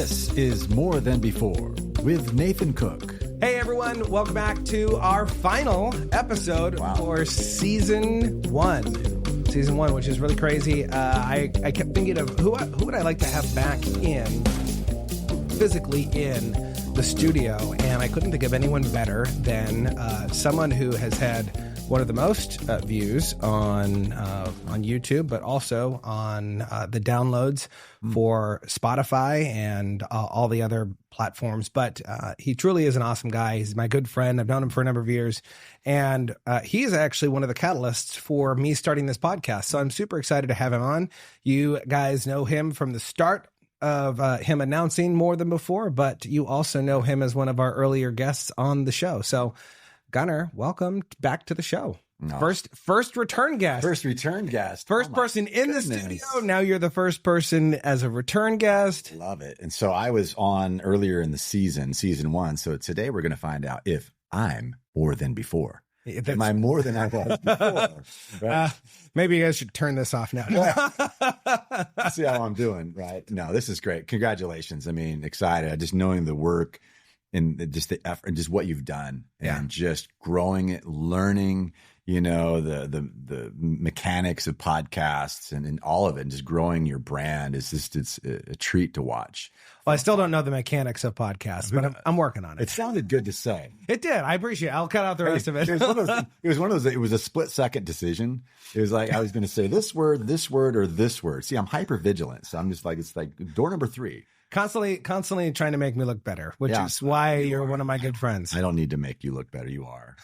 This is More Than Before with Nathan Cook. Hey everyone, welcome back to our final episode for season one. Season one, which is really crazy. I kept thinking of who would I like to have back physically in the studio, and I couldn't think of anyone better than someone who has had one of the most views on YouTube, but also on the downloads for Spotify and all the other platforms. But he truly is an awesome guy. He's my good friend. I've known him for a number of years. And he is actually one of the catalysts for me starting this podcast. So I'm super excited to have him on. You guys know him from the start of him announcing More Than Before, but you also know him as one of our earlier guests on the show. So Gunnar, welcome back to the show. No. First return guest. First return guest. First person in the studio. Now you're the first person as a return guest. Love it. And so I was on earlier in the season one. So today we're going to find out if I'm more than before. Am I more than I was before? Right? Maybe you guys should turn this off now. See how I'm doing, right? No, this is great. Congratulations. I mean, excited. Just knowing the work and just the effort and just what you've done and just growing it, learning, you know, the mechanics of podcasts and all of it, and just growing your brand is just, it's a treat to watch. Well, I still don't know the mechanics of podcasts, but I'm working on it. It sounded good to say. It did. I appreciate it. I'll cut out the rest of it. It was a split second decision. It was like, I was going to say this word, or this word. See, I'm hyper vigilant. So I'm just like, it's like door number 3. Constantly trying to make me look better, which is why you're one of my good friends. I don't need to make you look better. You are.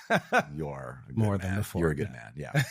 You are a good more man. than before. You're a good man. Yeah,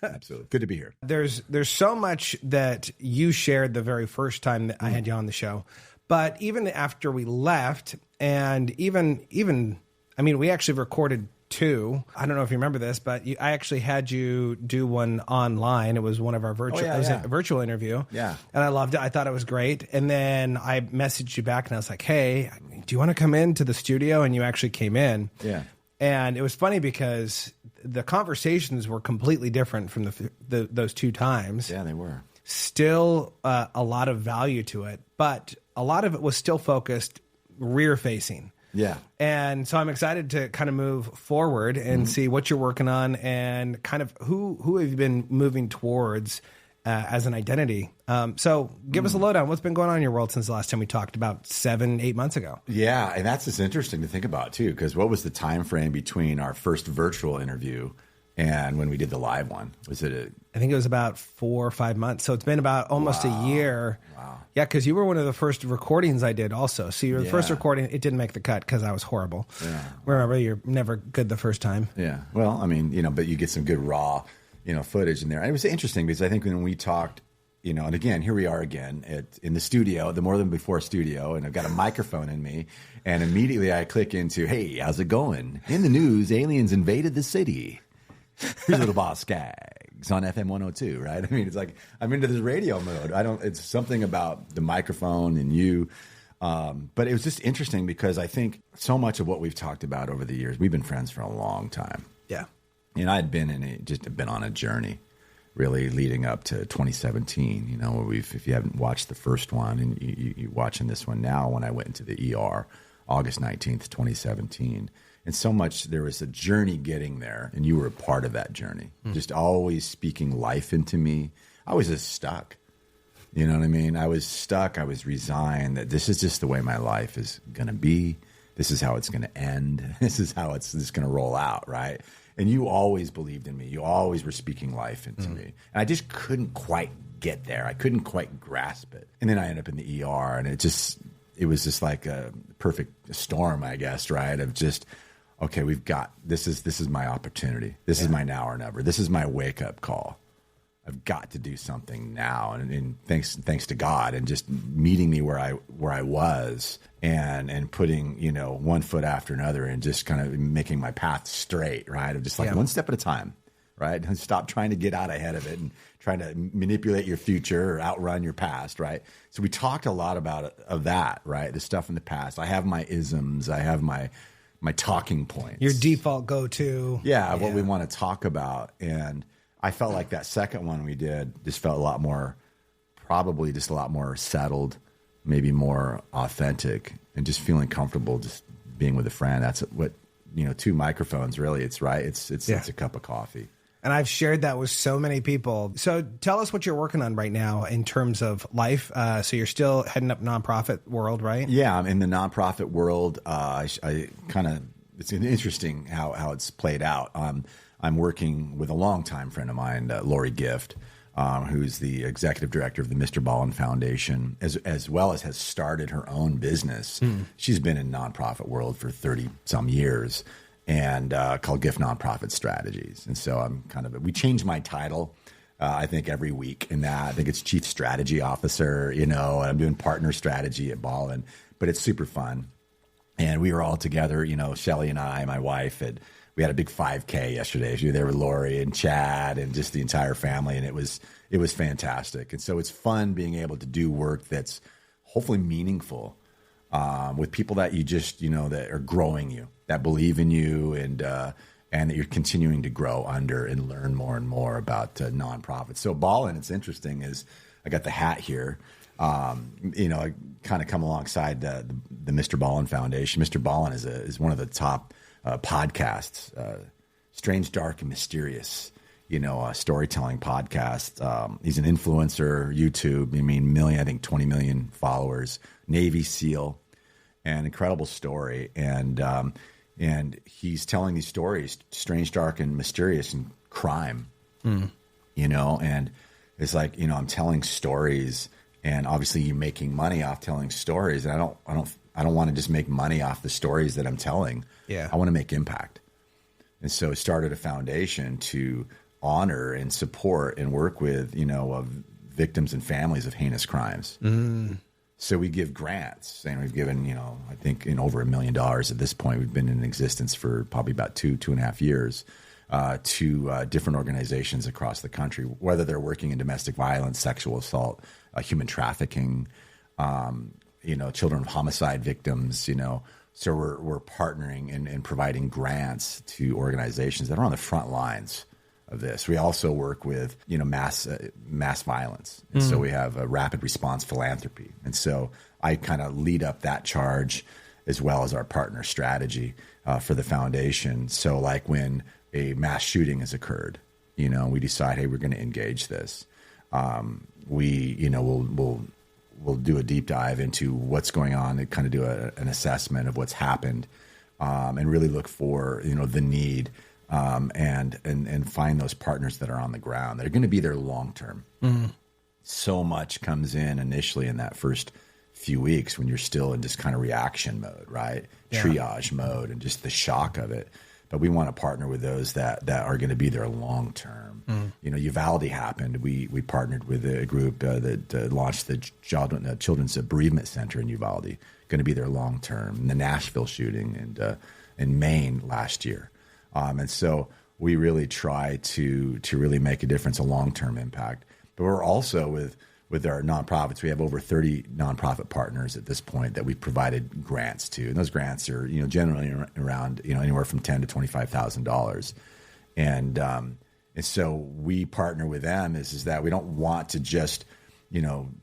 absolutely. Good to be here. There's so much that you shared the very first time that I had you on the show, but even after we left, and even I mean, we actually recorded 2. I don't know if you remember this, but I actually had you do one online. It was one of our virtual, it was a virtual interview. Yeah. And I loved it. I thought it was great. And then I messaged you back and I was like, hey, do you want to come into the studio? And you actually came in. Yeah. And it was funny because the conversations were completely different from those 2 times. Yeah, they were. Still a lot of value to it, but a lot of it was still focused rear facing. Yeah. And so I'm excited to kind of move forward and see what you're working on and kind of who have you been moving towards as an identity. So give us a lowdown. What's been going on in your world since the last time we talked about 7-8 months ago? Yeah. And that's just interesting to think about too, because what was the time frame between our first virtual interview and when we did the live one? Was it I think it was about 4 or 5 months. So it's been about almost a year. Wow. Yeah, because you were one of the first recordings I did also. So your first recording, it didn't make the cut because I was horrible. Yeah. Remember, you're never good the first time. Yeah. Well, I mean, you know, but you get some good raw, you know, footage in there. And it was interesting because I think when we talked, you know, and again, here we are again in the studio, the More Than Before studio, and I've got a microphone in me. And immediately I click into, hey, how's it going? In the news, aliens invaded the city. Here's Little Boss Skaggs on FM 102, right? I mean, it's like I'm into this radio mode. It's something about the microphone and you. But it was just interesting because I think so much of what we've talked about over the years, we've been friends for a long time. Yeah. And I'd been been on a journey really leading up to 2017, you know, where if you haven't watched the first one and you're watching this one now, when I went into the ER, August 19th, 2017. And so much, there was a journey getting there, and you were a part of that journey. Just always speaking life into me. I was just stuck. You know what I mean? I was stuck. I was resigned that this is just the way my life is going to be. This is how it's going to end. This is how it's just going to roll out, right? And you always believed in me. You always were speaking life into me. And I just couldn't quite get there. I couldn't quite grasp it. And then I ended up in the ER, and it was just like a perfect storm, I guess, right? Of just, okay, we've got, this is my opportunity. This is my now or never. This is my wake up call. I've got to do something now. And thanks to God and just meeting me where I was and putting, you know, one foot after another and just kind of making my path straight, right? Of just like one step at a time, right? And stop trying to get out ahead of it and trying to manipulate your future or outrun your past, right? So we talked a lot of that, right? The stuff in the past. I have my isms. I have my talking points. Your default go-to. Yeah, what we want to talk about. And I felt like that second one we did just felt probably a lot more settled, maybe more authentic, and just feeling comfortable just being with a friend. That's what, 2 microphones, really. It's right. It's a cup of coffee. And I've shared that with so many people. So tell us what you're working on right now in terms of life. So you're still heading up nonprofit world, right? Yeah, I'm in the nonprofit world. It's interesting how it's played out. I'm working with a longtime friend of mine, Lori Gift, who's the executive director of the Mr. Ballin Foundation, as well as has started her own business. She's been in nonprofit world for 30 some years, and called Gift Nonprofit Strategies. And so we change my title, I think, every week in that. I think it's Chief Strategy Officer, and I'm doing partner strategy at Ballin, but it's super fun. And we were all together, Shelly and I, my wife, we had a big 5K yesterday. She was there with Lori and Chad and just the entire family, and it was fantastic. And so it's fun being able to do work that's hopefully meaningful with people that you just, that are growing you, that believe in you, and that you're continuing to grow under and learn more and more about nonprofits. So Ballin, it's interesting, is I got the hat here. I kind of come alongside the Mr. Ballin Foundation. Mr. Ballin is one of the top podcasts, Strange, Dark, and Mysterious, storytelling podcast. He's an influencer, YouTube, 20 million followers, Navy SEAL, an incredible story. And he's telling these stories, strange, dark, and mysterious, and crime, and it's like, I'm telling stories, and obviously you're making money off telling stories. And I don't want to just make money off the stories that I'm telling. Yeah. I want to make impact. And so I started a foundation to honor and support and work with, victims and families of heinous crimes. So we give grants, and we've given, I think in over $1 million at this point. We've been in existence for probably about 2.5 years to different organizations across the country, whether they're working in domestic violence, sexual assault, human trafficking, children of homicide victims, So we're partnering and providing grants to organizations that are on the front lines of this. We also work with, mass violence. And so we have a rapid response philanthropy. And so I kind of lead up that charge, as well as our partner strategy for the foundation. So like when a mass shooting has occurred, we decide, hey, we're going to engage this. We'll do a deep dive into what's going on and kind of do an assessment of what's happened, and really look for, the need, and find those partners that are on the ground that are going to be there long term. So much comes in initially in that first few weeks when you're still in just kind of reaction mode, right? Yeah. Triage mode, and just the shock of it. But we want to partner with those that are going to be there long term. Uvalde happened. We partnered with a group that launched the Children's Bereavement Center in Uvalde, going to be there long term. And the Nashville shooting and in Maine last year. And so we really try to really make a difference, a long term impact. But we're also with our nonprofits, we have over 30 nonprofit partners at this point that we've provided grants to, and those grants are generally around anywhere from $10,000 to $25,000, and so we partner with them is that we don't want to just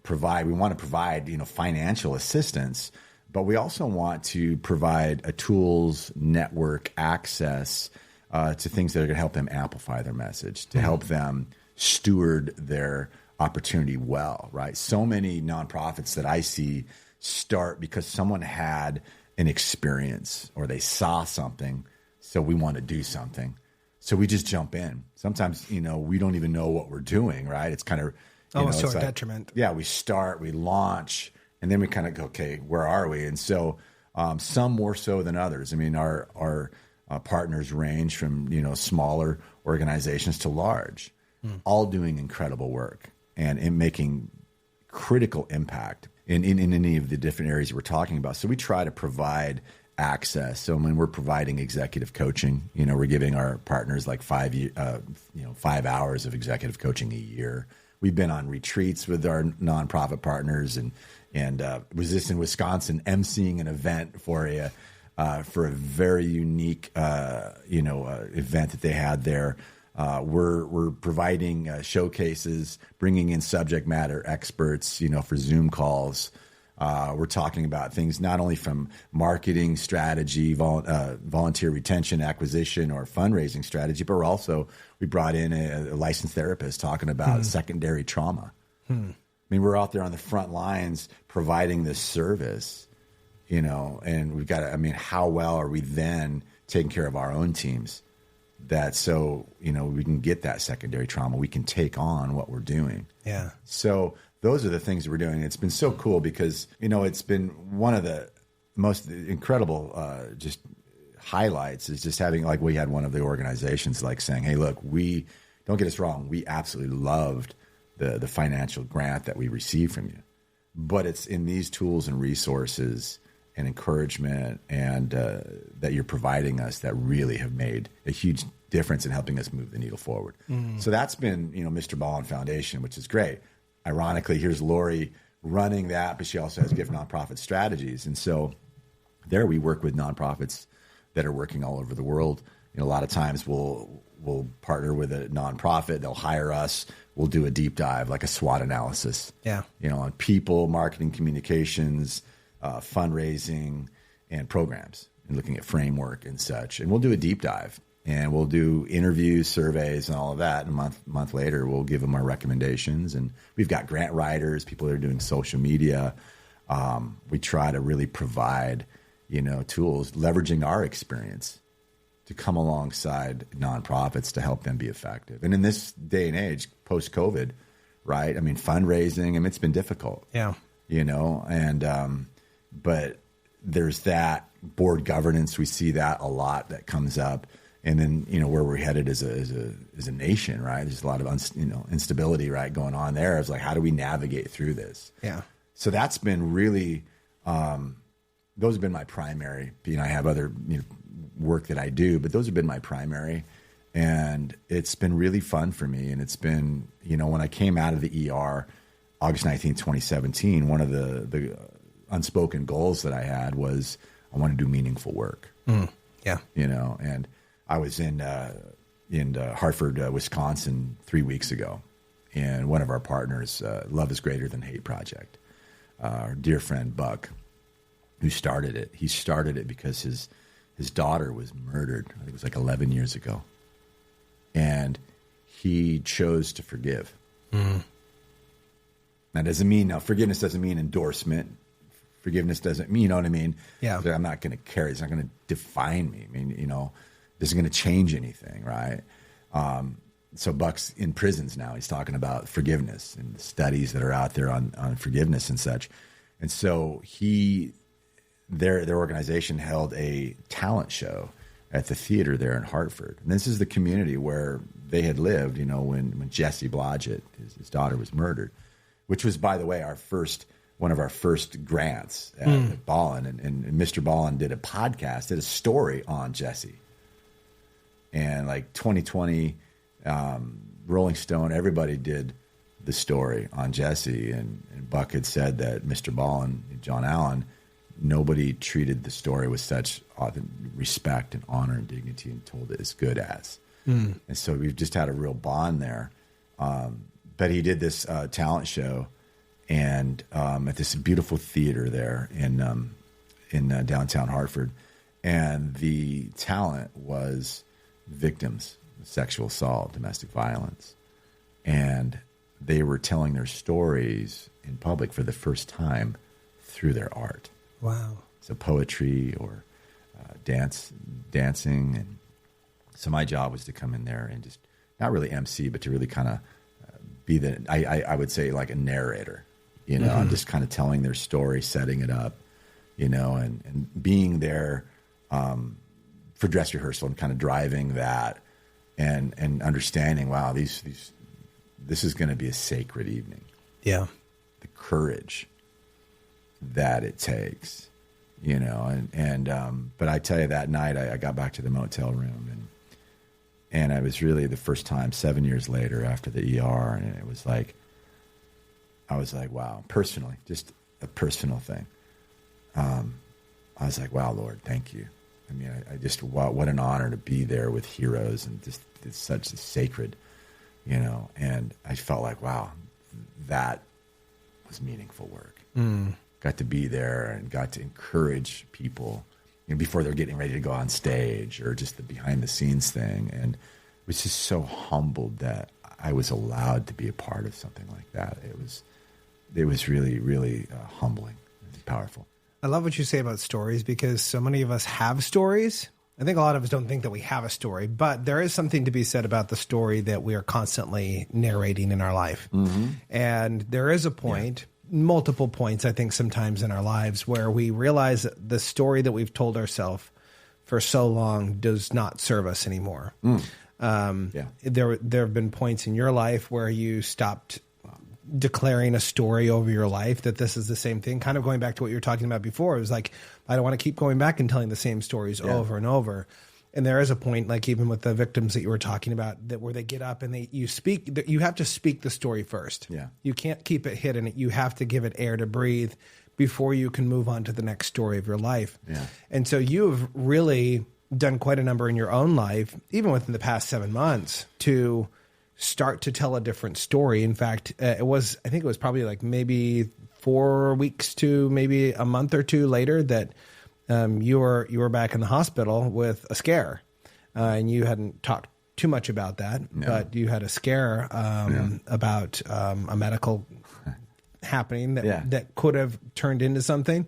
provide. We want to provide financial assistance, but we also want to provide a tools, network, access to things that are going to help them amplify their message, to help them steward their opportunity well, right? So many nonprofits that I see start because someone had an experience or they saw something, so we want to do something. So we just jump in. Sometimes, we don't even know what we're doing, right? It's kind of almost to our detriment. Yeah, we start, we launch, and then we kind of go, okay, where are we? And so some more so than others. I mean, our partners range from smaller organizations to large, all doing incredible work and in making critical impact in any of the different areas we're talking about. So we try to provide access. So when we're providing executive coaching, we're giving our partners like 5 hours of executive coaching a year. We've been on retreats with our nonprofit partners and was in Wisconsin emceeing an event for a very unique event that they had there. We're providing showcases, bringing in subject matter experts, for Zoom calls, We're talking about things not only from marketing strategy, volunteer retention, acquisition, or fundraising strategy, but we brought in a licensed therapist talking about secondary trauma. I mean, we're out there on the front lines providing this service, and we've got to, I mean, how well are we then taking care of our own teams that we can get that secondary trauma, we can take on what we're doing. Yeah. So those are the things that we're doing. It's been so cool because, it's been one of the most incredible just highlights is just having, like, we had one of the organizations like saying, hey, look, don't get us wrong, we absolutely loved the financial grant that we received from you. But it's in these tools and resources and encouragement and that you're providing us that really have made a huge difference in helping us move the needle forward. So that's been, Mr. Ballin Foundation, which is great. Ironically, here's Lori running that, but she also has gift nonprofit strategies. And so there we work with nonprofits that are working all over the world. A lot of times we'll partner with a nonprofit. They'll hire us. We'll do a deep dive, like a SWOT analysis. Yeah. On people, marketing, communications, fundraising, and programs, and looking at framework and such. And we'll do a deep dive, and we'll do interviews, surveys, and all of that. And a month later, we'll give them our recommendations. And we've got grant writers, people that are doing social media. We try to really provide, tools, leveraging our experience to come alongside nonprofits to help them be effective. And in this day and age, post-COVID, right? I mean, fundraising, it's been difficult. Yeah. But there's that board governance. We see that a lot that comes up. And then, where we're headed as a nation, right? There's a lot of, instability, right, going on there. It's like, how do we navigate through this? Yeah. So that's been really, those have been my primary. I have other work that I do, but those have been my primary. And it's been really fun for me. And it's been, when I came out of the ER, August 19th, 2017, one of the unspoken goals that I had was I want to do meaningful work. Yeah. And I was in Hartford, Wisconsin 3 weeks ago. And one of our partners, Love is Greater Than Hate Project, our dear friend Buck, who started it. He started it because his daughter was murdered. I think it was like 11 years ago. And he chose to forgive. That doesn't mean, forgiveness doesn't mean endorsement. Forgiveness doesn't mean, you know what I mean? Yeah. I'm not going to carry, it's not going to define me. I mean, this isn't going to change anything, right? So Buck's in prisons now. He's talking about forgiveness and the studies that are out there on forgiveness and such. And so their organization held a talent show at the theater there in Hartford. And this is the community where they had lived, when Jesse Blodgett, his daughter, was murdered, which was, by the way, one of our first grants at Ballin. And Mr. Ballin did a story on Jesse. And like 2020, Rolling Stone, everybody did the story on Jesse. And Buck had said that Mr. Ballin, John Allen, nobody treated the story with such respect and honor and dignity and told it as good as. And so we've just had a real bond there. But he did this talent show and at this beautiful theater there in downtown Hartford. And the talent was victims of sexual assault, domestic violence. And they were telling their stories in public for the first time through their art. Wow. So poetry or dancing. And so my job was to come in there and just not really MC, but to really kind of be I would say like a narrator, I'm just kind of telling their story, setting it up, and being there for dress rehearsal and kind of driving that and understanding, wow, this is going to be a sacred evening. Yeah. The courage that it takes, but I tell you, that night I got back to the motel room and I was really the first time 7 years later after the ER. And it was like, I was like, wow, personally, just a personal thing. I was like, wow, Lord, thank you. I mean, I just, wow, what an honor to be there with heroes and just it's such a sacred, and I felt like, wow, that was meaningful work. got to be there and got to encourage people, you know, before they're getting ready to go on stage, or just the behind the scenes thing. And was just so humbled that I was allowed to be a part of something like that. It was really, really humbling and powerful. I love what you say about stories, because so many of us have stories. I think a lot of us don't think that we have a story, but there is something to be said about the story that we are constantly narrating in our life. Mm-hmm. And there is a point, multiple points, I think, sometimes in our lives where we realize that the story that we've told ourselves for so long does not serve us anymore. There have been points in your life where you stopped declaring a story over your life that this is the same thing, kind of going back to what you were talking about before. It was like, I don't want to keep going back and telling the same stories over and over. And there is a point, like even with the victims that you were talking about, that where they get up and you have to speak the story first. Yeah. You can't keep it hidden. You have to give it air to breathe before you can move on to the next story of your life. Yeah. And so you have really done quite a number in your own life, even within the past 7 months, to start to tell a different story. In fact, I think it was probably like maybe 4 weeks to maybe a month or two later that you were back in the hospital with a scare, and you hadn't talked too much about that, but you had a scare about a medical happening that could have turned into something.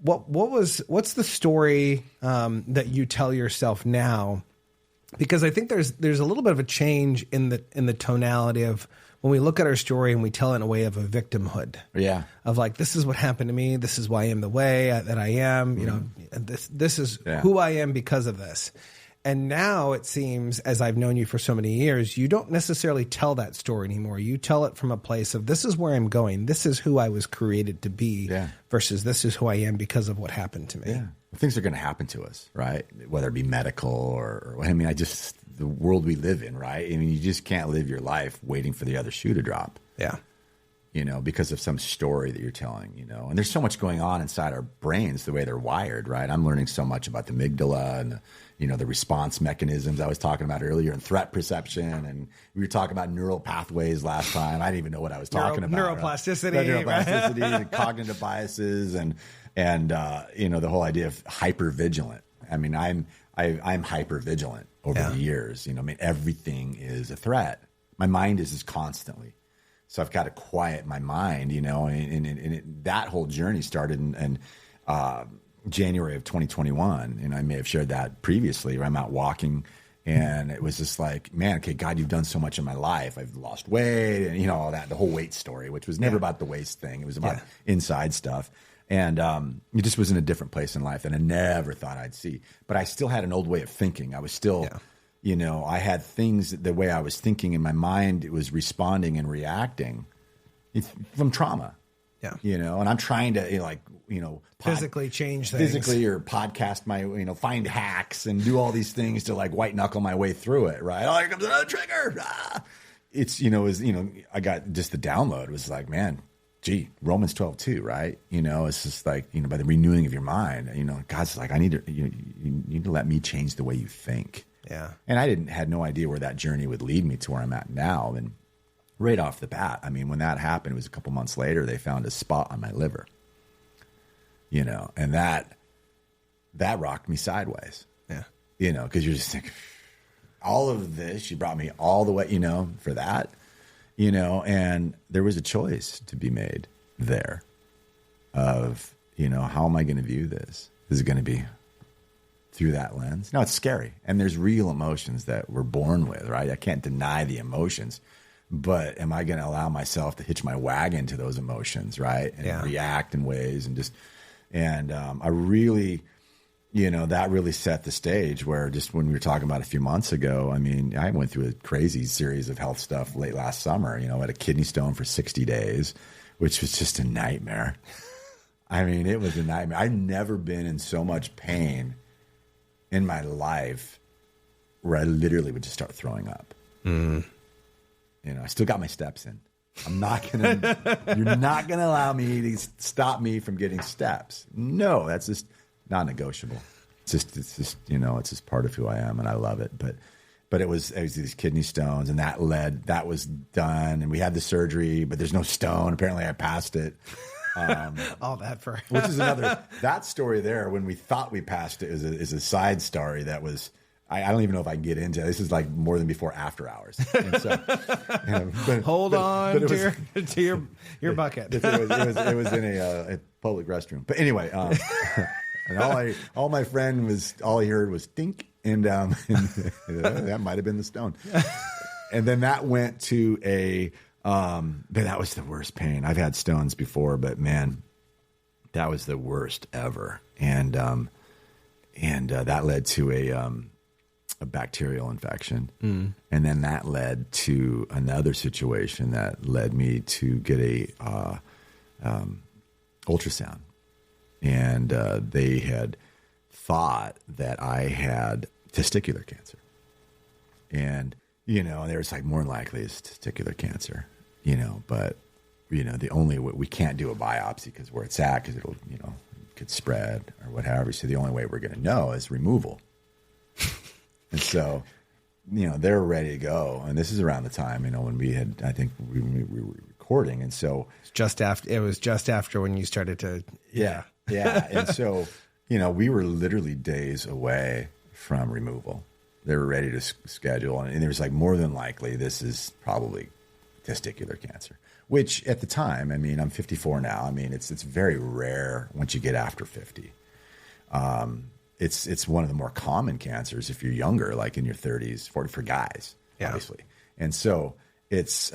What's the story that you tell yourself now? Because I think there's a little bit of a change in the tonality of when we look at our story and we tell it in a way of a victimhood. Yeah. Of like, this is what happened to me. This is why I am the way that I am. You know, this is who I am because of this. And now it seems, as I've known you for so many years, you don't necessarily tell that story anymore. You tell it from a place of, this is where I'm going. This is who I was created to be versus this is who I am because of what happened to me. Yeah. Things are going to happen to us, right? Whether it be medical or the world we live in, right? I mean, you just can't live your life waiting for the other shoe to drop. Yeah. You know, because of some story that you're telling, you know, and there's so much going on inside our brains, the way they're wired, right? I'm learning so much about the amygdala and the response mechanisms I was talking about earlier, and threat perception. And we were talking about neural pathways last time. I didn't even know what I was talking about. Neuroplasticity. Right? Neuroplasticity and cognitive biases and the whole idea of hypervigilant. I mean, I'm hypervigilant over the years. You know, I mean, everything is a threat. My mind is constantly. So I've got to quiet my mind, you know, and that whole journey started in January of 2021. And I may have shared that previously, where I'm out walking and it was just like, man, okay, God, you've done so much in my life. I've lost weight and, all that, the whole weight story, which was never about the waist thing. It was about inside stuff. And it just was in a different place in life than I never thought I'd see. But I still had an old way of thinking. I was still, I had things, the way I was thinking in my mind, it was responding and reacting from trauma. Yeah. And I'm trying to, physically change things. Physically, or podcast my, find hacks and do all these things to white knuckle my way through it, right? Oh, here comes another trigger. Ah! It's, I got just the download. It was like, man, gee, Romans 12:2, right? It's just like, by the renewing of your mind, God's like, you need to let me change the way you think. Yeah. And I had no idea where that journey would lead me to where I'm at now. And right off the bat, I mean, when that happened, it was a couple months later, they found a spot on my liver, and that rocked me sideways. Yeah. Because you're just thinking, all of this, you brought me all the way, for that, and there was a choice to be made there of, how am I going to view this? Is it going to be through that lens? No, it's scary. And there's real emotions that we're born with, right? I can't deny the emotions, but am I going to allow myself to hitch my wagon to those emotions, right? And react in ways and I really, that really set the stage where just when we were talking about a few months ago, I mean, I went through a crazy series of health stuff late last summer, I had a kidney stone for 60 days, which was just a nightmare. I mean, it was a nightmare. I've never been in so much pain in my life where I literally would just start throwing up. Mm. I still got my steps in. You're not going to allow me to stop me from getting steps. No, that's just non-negotiable. It's just part of who I am, and I love it. But it was these kidney stones, and that was done, and we had the surgery, but there's no stone. Apparently I passed it. All that for which is that story there. When we thought we passed it is a side story that was. I don't even know if I can get into it. This is like more than before after hours. And so, hold on to your bucket. It was in a public restroom. But anyway, and all my friend was all he heard was dink, and that might have been the stone. And then that went to that was the worst pain. I've had stones before, but man, that was the worst ever. And that led to a bacterial infection. And then that led to another situation that led me to get a ultrasound. And they had thought that I had testicular cancer. And, they was like, more than likely it's testicular cancer, but, we can't do a biopsy because where it's at, because it'll, could spread or whatever. So the only way we're going to know is removal. And so, they're ready to go. And this is around the time, when we had, I think we were recording. And so it was just after when you started to. Yeah. And so, we were literally days away from removal. They were ready to schedule. And there was like, more than likely, this is probably testicular cancer, which at the time, I'm 54 now. It's very rare once you get after 50. It's one of the more common cancers if you're younger, like in your 30s, for guys, obviously. And so it's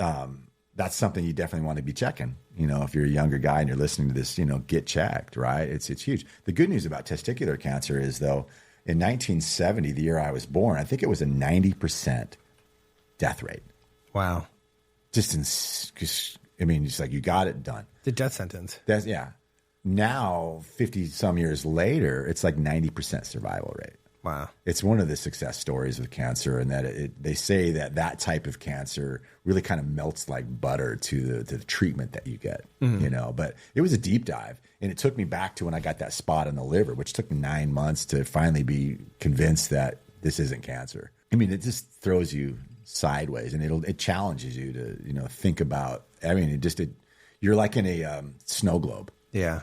that's something you definitely want to be checking. If you're a younger guy and you're listening to this, get checked, right? It's huge. The good news about testicular cancer is, though, in 1970, the year I was born, I think it was a 90% death rate. Wow. Just it's like you got it done. The death sentence. Now, 50 some years later, it's like 90% survival rate. Wow. It's one of the success stories with cancer, and that they say that type of cancer really kind of melts like butter to the treatment that you get, but it was a deep dive, and it took me back to when I got that spot in the liver, which took 9 months to finally be convinced that this isn't cancer. It just throws you sideways, and it challenges you to, think about, you're like in a snow globe. Yeah.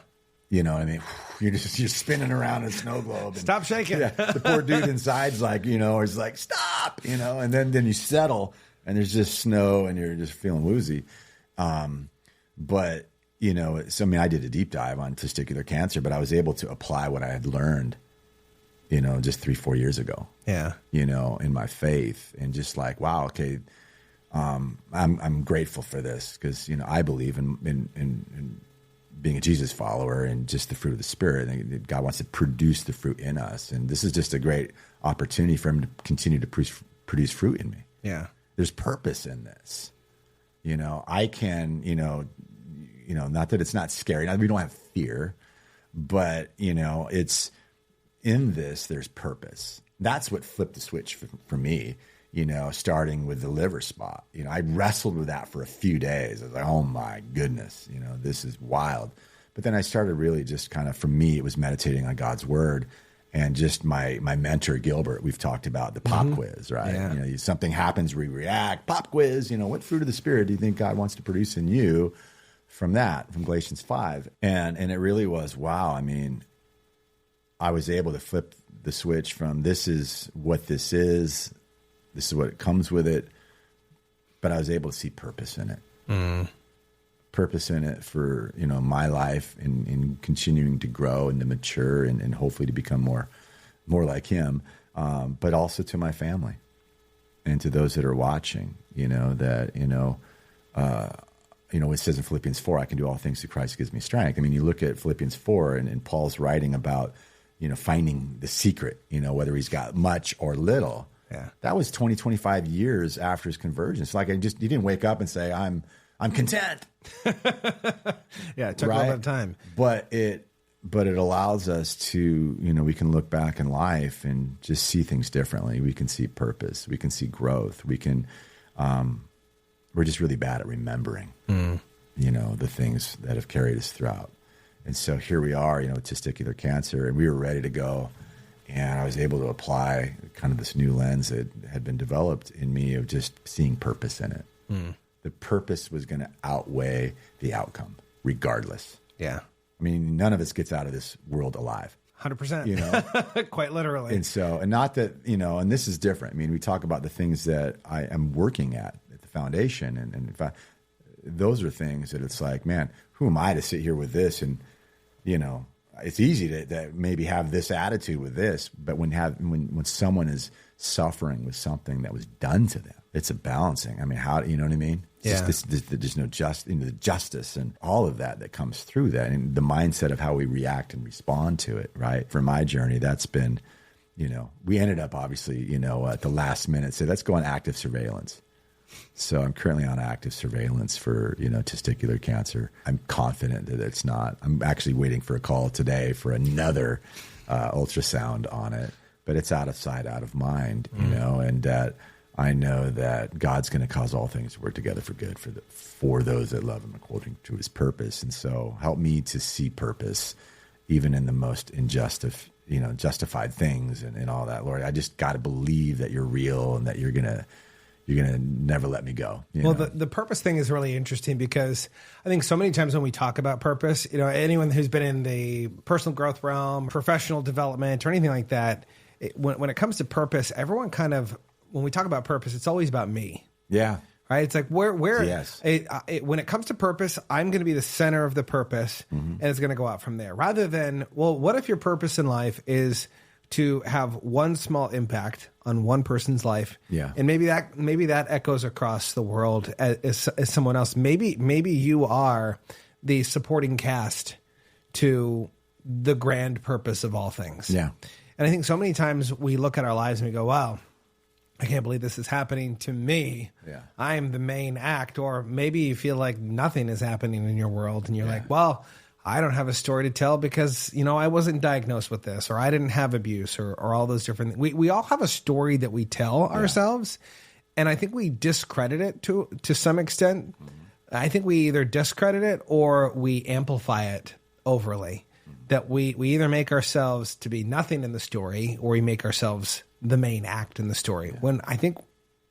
You know what I mean? You're spinning around in a snow globe. And, stop shaking. Yeah, the poor dude inside's like, is like, stop, and then you settle and there's just snow and you're just feeling woozy. But, I did a deep dive on testicular cancer, but I was able to apply what I had learned, just 3-4 years ago. Yeah. In my faith, and just like, wow, okay. I'm grateful for this because, I believe in being a Jesus follower and just the fruit of the Spirit. And God wants to produce the fruit in us. And this is just a great opportunity for him to continue to produce fruit in me. Yeah. There's purpose in this. I can, not that it's not scary. We don't have fear, but, it's in this, there's purpose. That's what flipped the switch for me, starting with the liver spot. I wrestled with that for a few days. I was like, oh my goodness, this is wild. But then I started really just kind of, for me, it was meditating on God's word, and just my mentor, Gilbert, we've talked about the pop quiz, right? Yeah. Something happens, we react, pop quiz, what fruit of the Spirit do you think God wants to produce in you from Galatians 5? And it really was, wow. I was able to flip the switch from this is what this is what it comes with it, but I was able to see purpose in it. Purpose in it for, my life in continuing to grow and to mature and hopefully to become more like him, but also to my family and to those that are watching, that, it says in Philippians 4, I can do all things through Christ who gives me strength. You look at Philippians 4 and Paul's writing about, finding the secret, whether he's got much or little. Yeah. That was 25 years after his conversion. It's like he didn't wake up and say, I'm content. Yeah, it took a little bit of time. But it allows us to, we can look back in life and just see things differently. We can see purpose. We can see growth. We can, we're just really bad at remembering, the things that have carried us throughout. And so here we are, testicular cancer, and we were ready to go. And I was able to apply kind of this new lens that had been developed in me of just seeing purpose in it. The purpose was going to outweigh the outcome, regardless. Yeah. I mean, none of us gets out of this world alive. 100%. You know, quite literally. And not that, and this is different. I mean, we talk about the things that I am working at the foundation. And in fact, those are things that it's like, man, who am I to sit here with this? And, it's easy to maybe have this attitude with this, but when someone is suffering with something that was done to them, it's a balancing. I mean, how, you know what I mean? Yeah. There's no the justice and all of that comes through that, and the mindset of how we react and respond to it. Right. For my journey, that's been, we ended up obviously, at the last minute, so let's go on active surveillance. So I'm currently on active surveillance for, testicular cancer. I'm confident that it's not. I'm actually waiting for a call today for another ultrasound on it, but it's out of sight, out of mind, and that I know that God's going to cause all things to work together for good for those that love him according to his purpose. And so help me to see purpose even in the most justified things and all that, Lord. I just got to believe that you're real and that you're going to never let me go. Well, the purpose thing is really interesting because I think so many times when we talk about purpose, anyone who's been in the personal growth realm, professional development, or anything like that, when it comes to purpose, everyone kind of, when we talk about purpose, it's always about me. Yeah. Right. It's like where yes. When it comes to purpose, I'm going to be the center of the purpose, and it's going to go out from there. Rather than, well, what if your purpose in life is to have one small impact on one person's life? Yeah. And maybe that echoes across the world as someone else. Maybe you are the supporting cast to the grand purpose of all things. Yeah. And I think so many times we look at our lives and we go, wow, I can't believe this is happening to me. Yeah. I am the main act. Or maybe you feel like nothing is happening in your world and you're like, well, I don't have a story to tell because, I wasn't diagnosed with this, or I didn't have abuse, or all those different things. We all have a story that we tell ourselves. And I think we discredit it to some extent. Mm-hmm. I think we either discredit it or we amplify it overly. That we either make ourselves to be nothing in the story, or we make ourselves the main act in the story. Yeah. When I think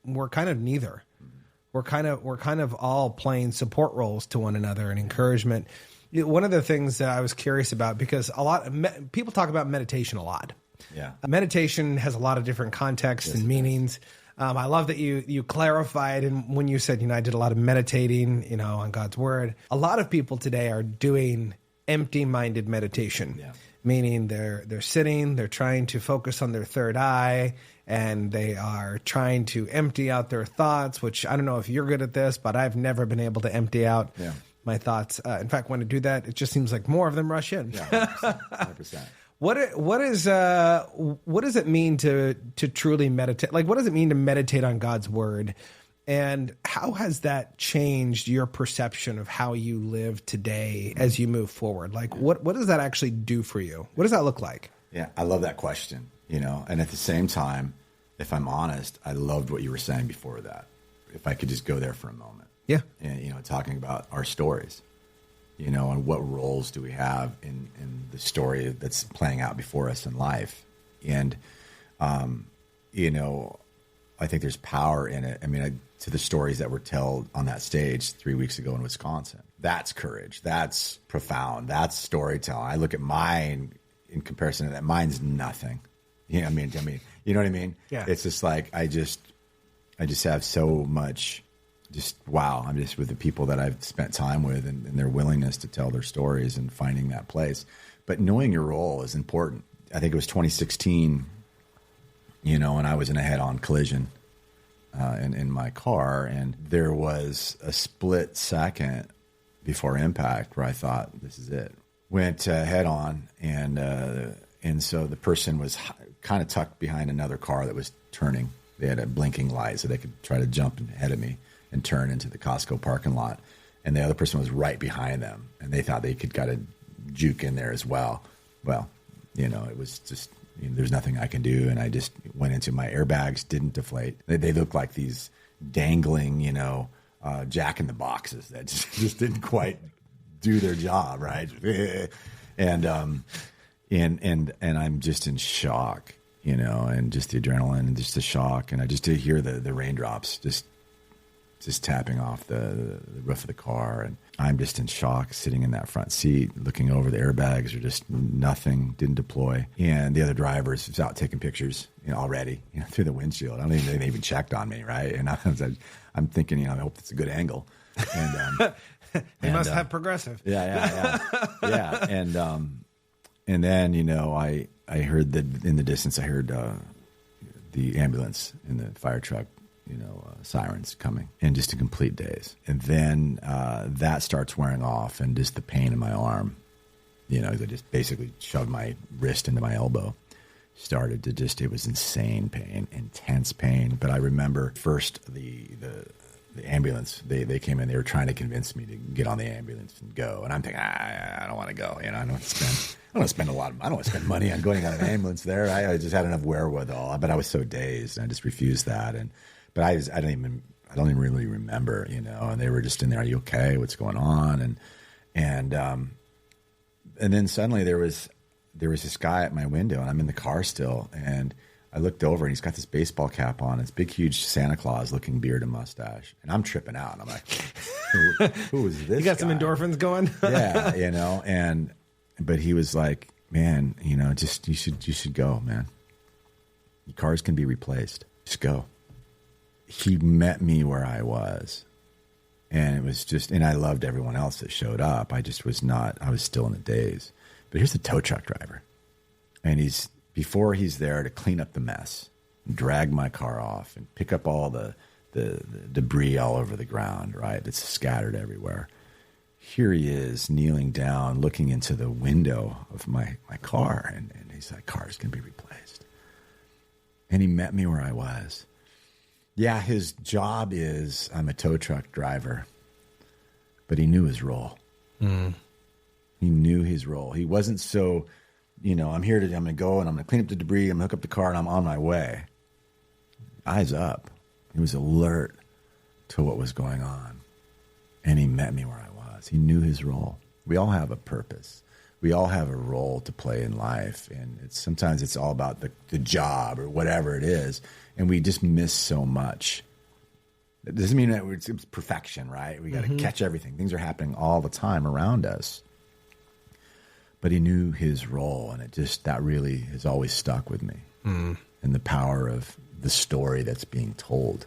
we're kind of neither. Mm-hmm. We're kind of all playing support roles to one another and encouragement. One of the things that I was curious about, because people talk about meditation a lot. Yeah, meditation has a lot of different contexts and meanings. I love that you clarified, and when you said, I did a lot of meditating, on God's word. A lot of people today are doing empty-minded meditation, meaning they're sitting, they're trying to focus on their third eye, and they are trying to empty out their thoughts, which I don't know if you're good at this, but I've never been able to empty out my thoughts. In fact, when I do that, it just seems like more of them rush in. Yeah, 100%. What does it mean to truly meditate? Like, what does it mean to meditate on God's word? And how has that changed your perception of how you live today as you move forward? Like, what does that actually do for you? What does that look like? Yeah, I love that question, and at the same time, if I'm honest, I loved what you were saying before that. If I could just go there for a moment. Yeah. And, talking about our stories, and what roles do we have in the story that's playing out before us in life. And, I think there's power in it. I mean, to the stories that were told on that stage 3 weeks ago in Wisconsin, that's courage. That's profound. That's storytelling. I look at mine in comparison to that. Mine's nothing. I mean, you know what I mean? Yeah. It's just like, I just have so much, wow. I'm just with the people that I've spent time with and their willingness to tell their stories and finding that place. But knowing your role is important. I think it was 2016, and I was in a head-on collision in my car, and there was a split second before impact where I thought, this is it. Went head-on, and so the person was kind of tucked behind another car that was turning. They had a blinking light, so they could try to jump ahead of me and turn into the Costco parking lot. And the other person was right behind them, and they thought they could kind of juke in there as well. Well, it was just, there's nothing I can do. And I just went into my airbags, didn't deflate. They looked like these dangling, Jack in the Boxes that just didn't quite do their job, right? And I'm just in shock, and just the adrenaline and just the shock. And I just did hear the raindrops just just tapping off the roof of the car. And I'm just in shock, sitting in that front seat, looking over. The airbags are just nothing, didn't deploy. And the other driver's was out taking pictures, already, through the windshield. I don't even think they even checked on me, right? And I'm thinking, I hope it's a good angle. And they must have progressive. Yeah. And then, I heard that in the distance, I heard the ambulance and the fire truck, sirens coming, and just a complete daze. And then that starts wearing off, and just the pain in my arm, they just basically shoved my wrist into my elbow. Started to it was insane pain, intense pain. But I remember first the ambulance, they came in, they were trying to convince me to get on the ambulance and go. And I'm thinking, I don't want to go. I don't want to spend I don't want to spend money on going on an ambulance there. I just had enough wherewithal, but I was so dazed, and I just refused that. But I don't even really remember, and they were just in there. Are you okay? What's going on? And then suddenly there was this guy at my window, and I'm in the car still, and I looked over, and he's got this baseball cap on, this big, huge Santa Claus looking beard and mustache, and I'm tripping out. I'm like, who is this? You got guy? some endorphins going? Yeah, but he was like, man, just you should go, man. Your cars can be replaced. Just go. He met me where I was, and it was and I loved everyone else that showed up. I was still in the daze. But here's the tow truck driver, and before he's there to clean up the mess, drag my car off, and pick up all the debris all over the ground, right? That's scattered everywhere. Here he is kneeling down, looking into the window of my car, and he's like, cars can be replaced. And he met me where I was. Yeah, his job is, I'm a tow truck driver, but he knew his role. Mm. He knew his role. He wasn't so, I'm going to go and I'm going to clean up the debris, I'm going to hook up the car, and I'm on my way. Eyes up. He was alert to what was going on. And he met me where I was. He knew his role. We all have a purpose. We all have a role to play in life. And sometimes it's all about the job or whatever it is. And we just miss so much. It doesn't mean that it's perfection, right? We got to catch everything. Things are happening all the time around us. But he knew his role, and that really has always stuck with me. Mm. And the power of the story that's being told,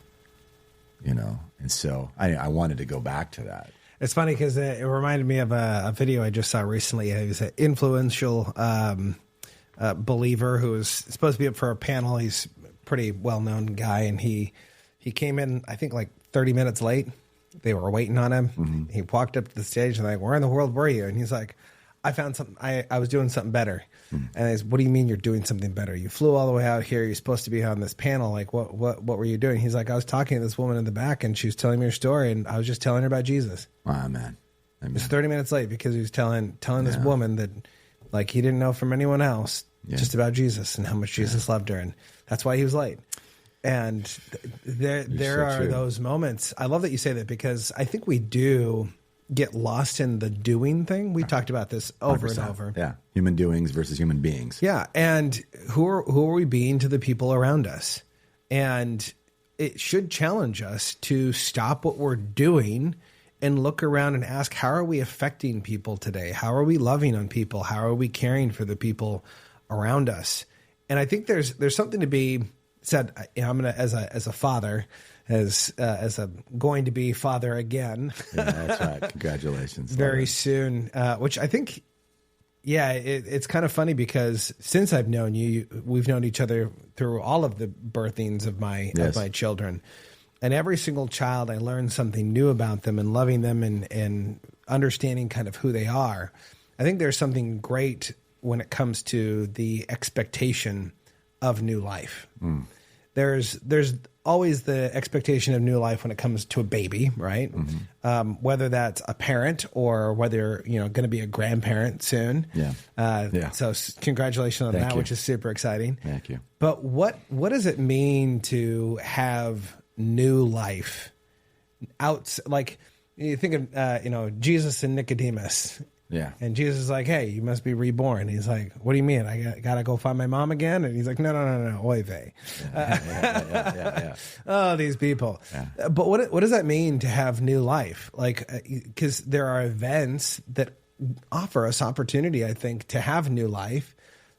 And so I wanted to go back to that. It's funny because it reminded me of a video I just saw recently. He was an influential believer who was supposed to be up for a panel. He's pretty well-known guy, and he came in, I think, like 30 minutes late. They were waiting on him. Mm-hmm. He walked up to the stage and like, where in the world were you? And he's like, I found something. I was doing something better. Mm-hmm. And he's, what do you mean you're doing something better? You flew all the way out here. You're supposed to be on this panel. Like, what were you doing? He's like, I was talking to this woman in the back, and she was telling me her story, and I was just telling her about Jesus. Wow, man. He was 30 minutes late because he was telling this woman that, like, he didn't know from anyone else just about Jesus and how much Jesus loved her, and that's why he was late. And there are those moments. I love that you say that, because I think we do get lost in the doing thing. We talked about this over 100%. And over. Yeah, human doings versus human beings. Yeah, and who are we being to the people around us? And it should challenge us to stop what we're doing and look around and ask, how are we affecting people today? How are we loving on people? How are we caring for the people around us? And I think there's something to be said. I'm gonna, as a father, as a going to be father again. Yeah, that's right. Congratulations. Very soon, which I think, it's kind of funny because since I've known you, we've known each other through all of the birthings of my children. And every single child, I learned something new about them, and loving them and understanding kind of who they are. I think there's something great when it comes to the expectation of new life. Mm. There's always the expectation of new life when it comes to a baby, right? Mm-hmm. Whether that's a parent or whether going to be a grandparent soon. Yeah. So congratulations on that, which is super exciting. Thank you. But what does it mean to have new life? Like you think of Jesus and Nicodemus. Yeah. And Jesus is like, hey, you must be reborn. He's like, what do you mean? I got to go find my mom again? And he's like, no, oy vey. Yeah. Oh, these people. Yeah. But what does that mean to have new life? Like, because there are events that offer us opportunity, I think, to have new life,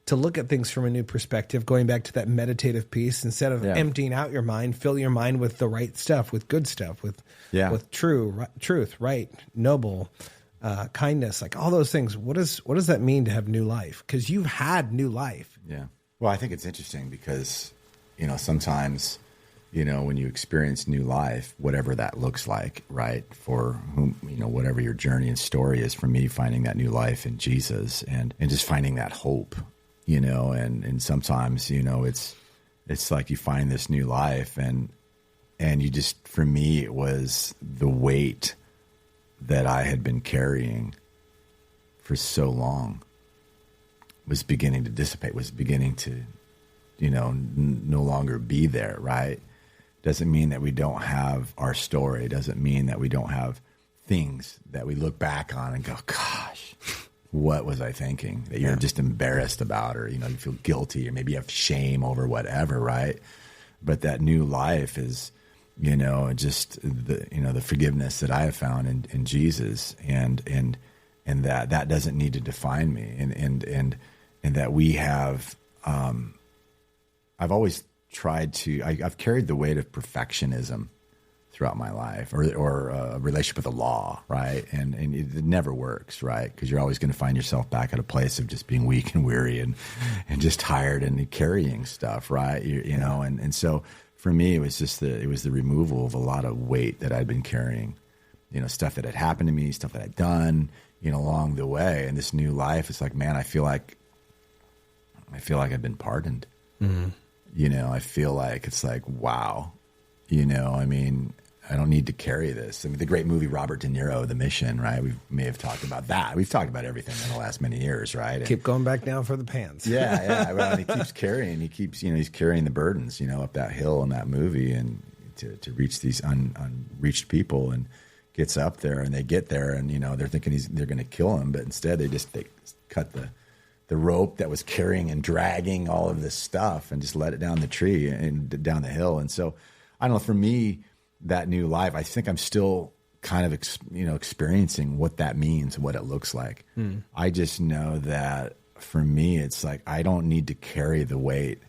to look at things from a new perspective, going back to that meditative piece, instead of emptying out your mind, fill your mind with the right stuff, with good stuff, with truth, right, noble, kindness, like all those things. What does that mean to have new life? Because you've had new life. Yeah. Well, I think it's interesting because, sometimes, when you experience new life, whatever that looks like, right, for whom, whatever your journey and story is, for me, finding that new life in Jesus and just finding that hope, and sometimes, it's like you find this new life and you just, for me, it was the weight that I had been carrying for so long was beginning to dissipate, was beginning to, no longer be there, right? Doesn't mean that we don't have our story. Doesn't mean that we don't have things that we look back on and go, gosh, what was I thinking? That you're just embarrassed about, or, you feel guilty, or maybe you have shame over whatever, right? But that new life is, just the forgiveness that I have found in Jesus, and that doesn't need to define me, and that we have. I've always tried to. I've carried the weight of perfectionism throughout my life, or a relationship with the law, right? And it never works, right? Because you're always going to find yourself back at a place of just being weak and weary and just tired and carrying stuff, right? And so. For me, it was just the removal of a lot of weight that I'd been carrying, stuff that had happened to me, stuff that I'd done, along the way. And this new life, it's like, man, I feel like I've been pardoned. Mm-hmm. I feel like it's like, wow, I don't need to carry this. I mean, the great movie Robert De Niro, The Mission, right? We may have talked about that. We've talked about everything in the last many years, right? Keep going back down for the pants. Yeah. Well, and he's carrying the burdens, up that hill in that movie, and to reach these unreached people, and gets up there, and they get there, and they're thinking they're going to kill him, but instead they cut the rope that was carrying and dragging all of this stuff, and just let it down the tree and down the hill. And so, I don't know, for me, that new life, I think I'm still kind of, experiencing what that means, what it looks like. I just know that for me, it's like, I don't need to carry the weight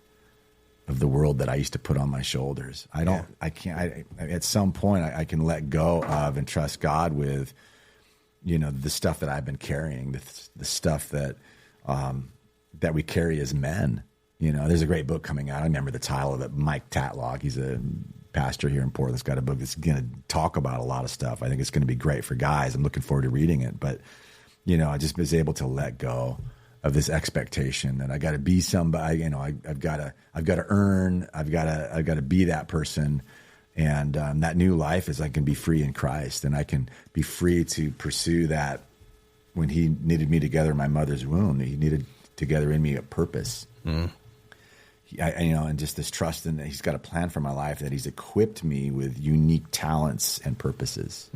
of the world that I used to put on my shoulders. At some point I can let go of and trust God with, the stuff that I've been carrying, the stuff that we carry as men. There's a great book coming out. I remember the title of it, Mike Tatlock. He's a pastor here in Portland. He's got a book that's going to talk about a lot of stuff. I think it's going to be great for guys. I'm looking forward to reading it. But, I just was able to let go of this expectation that I got to be somebody. I've got to earn. I've got to be that person. And that new life is I can be free in Christ, and I can be free to pursue that. When He knitted me together in my mother's womb, He knitted together in me a purpose. And just this trust in that He's got a plan for my life, that He's equipped me with unique talents and purposes.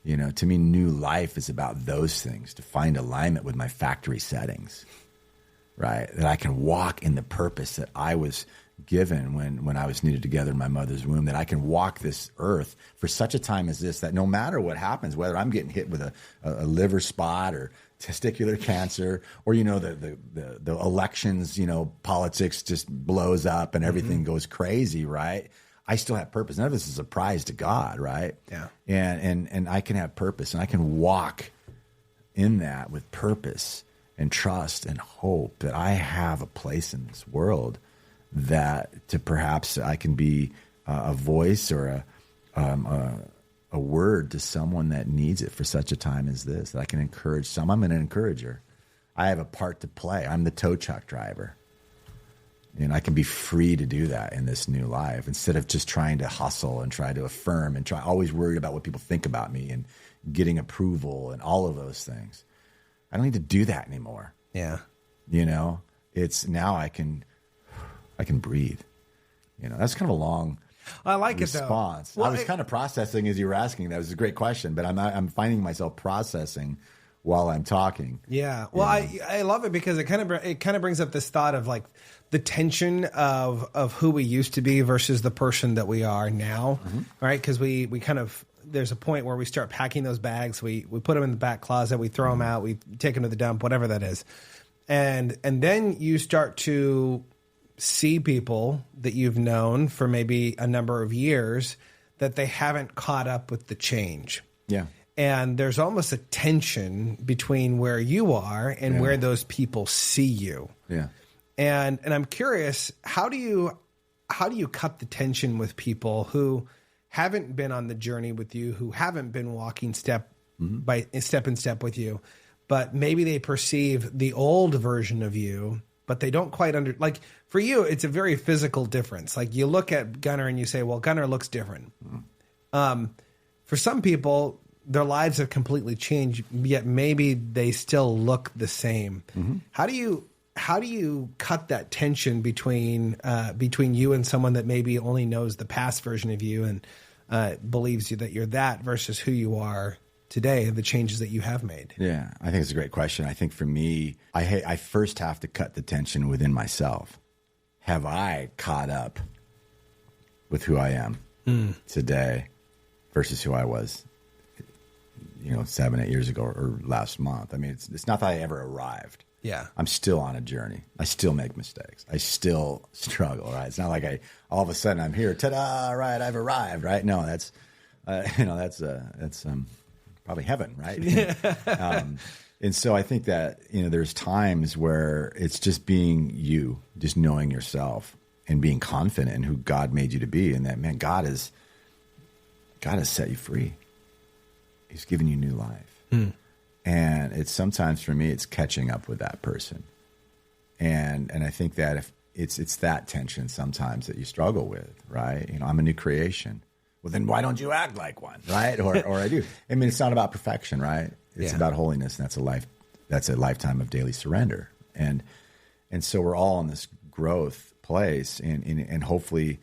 To me, new life is about those things, to find alignment with my factory settings, right? That I can walk in the purpose that I was given when I was knitted together in my mother's womb, that I can walk this earth for such a time as this, that no matter what happens, whether I'm getting hit with a liver spot or testicular cancer, or, the elections, politics just blows up and everything goes crazy, right? I still have purpose. None of this is a surprise to God, right? Yeah. And I can have purpose, and I can walk in that with purpose and trust and hope that I have a place in this world, that to perhaps I can be a voice or a word to someone that needs it for such a time as this, that I can encourage some. I'm an encourager. I have a part to play. I'm the tow truck driver. And I can be free to do that in this new life, instead of just trying to hustle and try to affirm and always worried about what people think about me and getting approval and all of those things. I don't need to do that anymore. Yeah. It's now I can breathe. That's kind of a long I like response. It, though. Well, I was kind of processing as you were asking. That was a great question, but I'm finding myself processing while I'm talking. Yeah. Well, I love it because it kind of brings up this thought of like the tension of who we used to be versus the person that we are now, right? Because we kind of, there's a point where we start packing those bags. We put them in the back closet, we throw them out, we take them to the dump, whatever that is. And then you start to see people that you've known for maybe a number of years that they haven't caught up with the change. Yeah. And there's almost a tension between where you are and where those people see you. Yeah. And I'm curious, how do you cut the tension with people who haven't been on the journey with you, who haven't been walking step in step with you, but maybe they perceive the old version of you, but they don't quite like for you, it's a very physical difference. Like you look at Gunnar and you say, well, Gunnar looks different. For some people, their lives have completely changed, yet maybe they still look the same. How do you cut that tension between you and someone that maybe only knows the past version of you and believes you that you're that versus who you are today, the changes that you have made? Yeah, I think it's a great question. I think for me, I first have to cut the tension within myself. Have I caught up with who I am today versus who I was 7-8 years ago or last month? I mean, it's not that I ever arrived. Yeah. I'm still on a journey. I still make mistakes. I still struggle, right? It's not like all of a sudden I'm here, ta-da, right, I've arrived, right? No, that's probably heaven, right? And so I think that, there's times where it's just being you, just knowing yourself and being confident in who God made you to be. And that, man, God has set you free. He's given you new life. And it's sometimes for me, it's catching up with that person. And I think that if it's that tension sometimes that you struggle with, right? I'm a new creation. Well, then why don't you act like one, right? Or I do. I mean, it's not about perfection, right? It's about holiness, and that's a lifetime of daily surrender. And so we're all in this growth place, and hopefully,